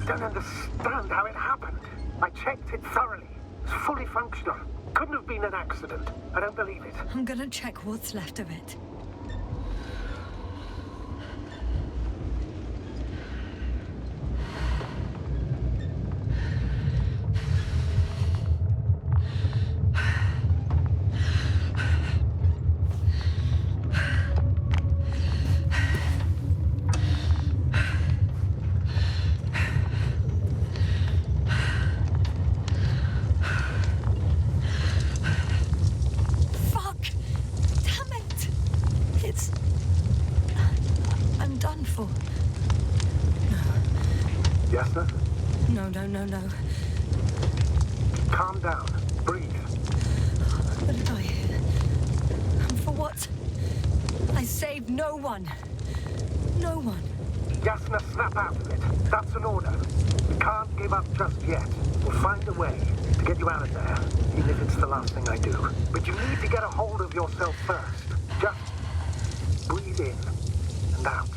don't understand how it happened. I checked it thoroughly. It's fully functional. Couldn't have been an accident. I don't believe it. I'm gonna check what's left of it. No. Calm down. Breathe. What did I hear? And for what? I saved no one. No one. Yasna, snap out of it. That's an order. We can't give up just yet. We'll find a way to get you out of there, even if it's the last thing I do. But you need to get a hold of yourself first. Just breathe in and out.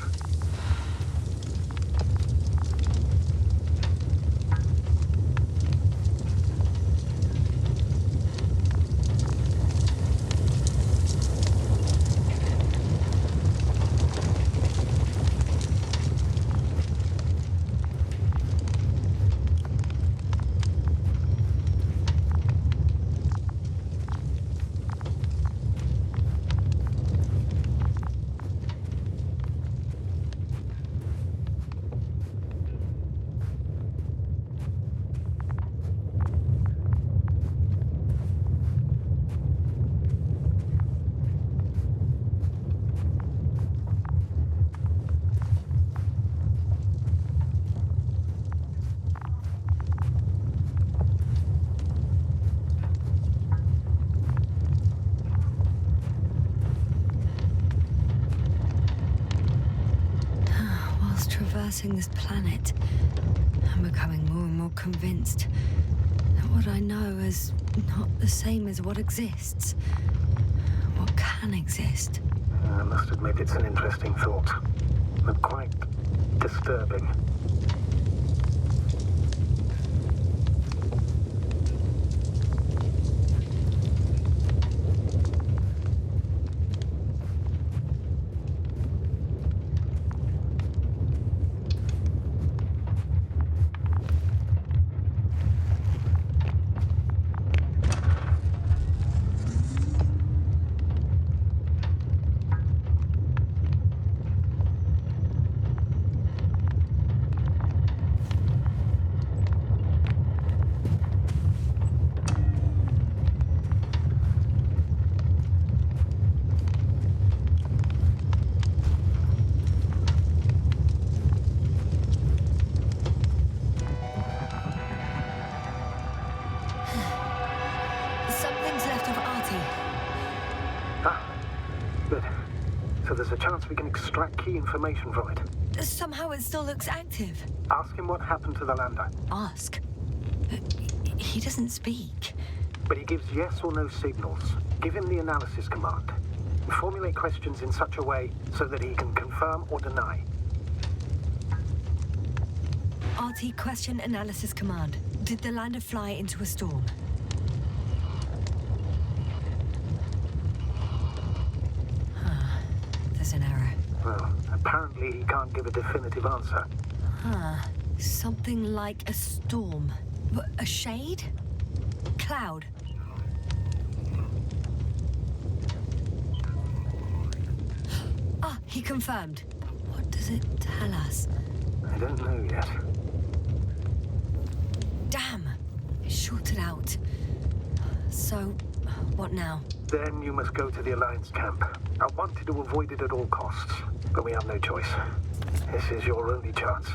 This planet, I'm becoming more and more convinced that what I know is not the same as what exists, what can exist. I must admit it's an interesting thought, but quite disturbing. There's a chance we can extract key information from it. Somehow it still looks active. Ask him what happened to the lander. Ask? He doesn't speak. But he gives yes or no signals. Give him the analysis command. Formulate questions in such a way so that he can confirm or deny. RT question analysis command. Did the lander fly into a storm? There's an error. Well, apparently he can't give a definitive answer. Something like a storm. A shade? Cloud? He confirmed. What does it tell us? I don't know yet. Damn! sorted out. So, what now? Then you must go to the Alliance camp. I wanted to avoid it at all costs, but we have no choice. This is your only chance.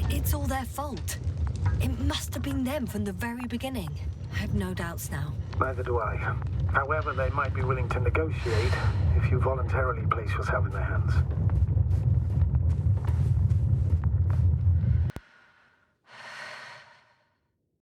It's all their fault. It must have been them from the very beginning. I have no doubts now. Neither do I. However, they might be willing to negotiate if you voluntarily place yourself in their hands.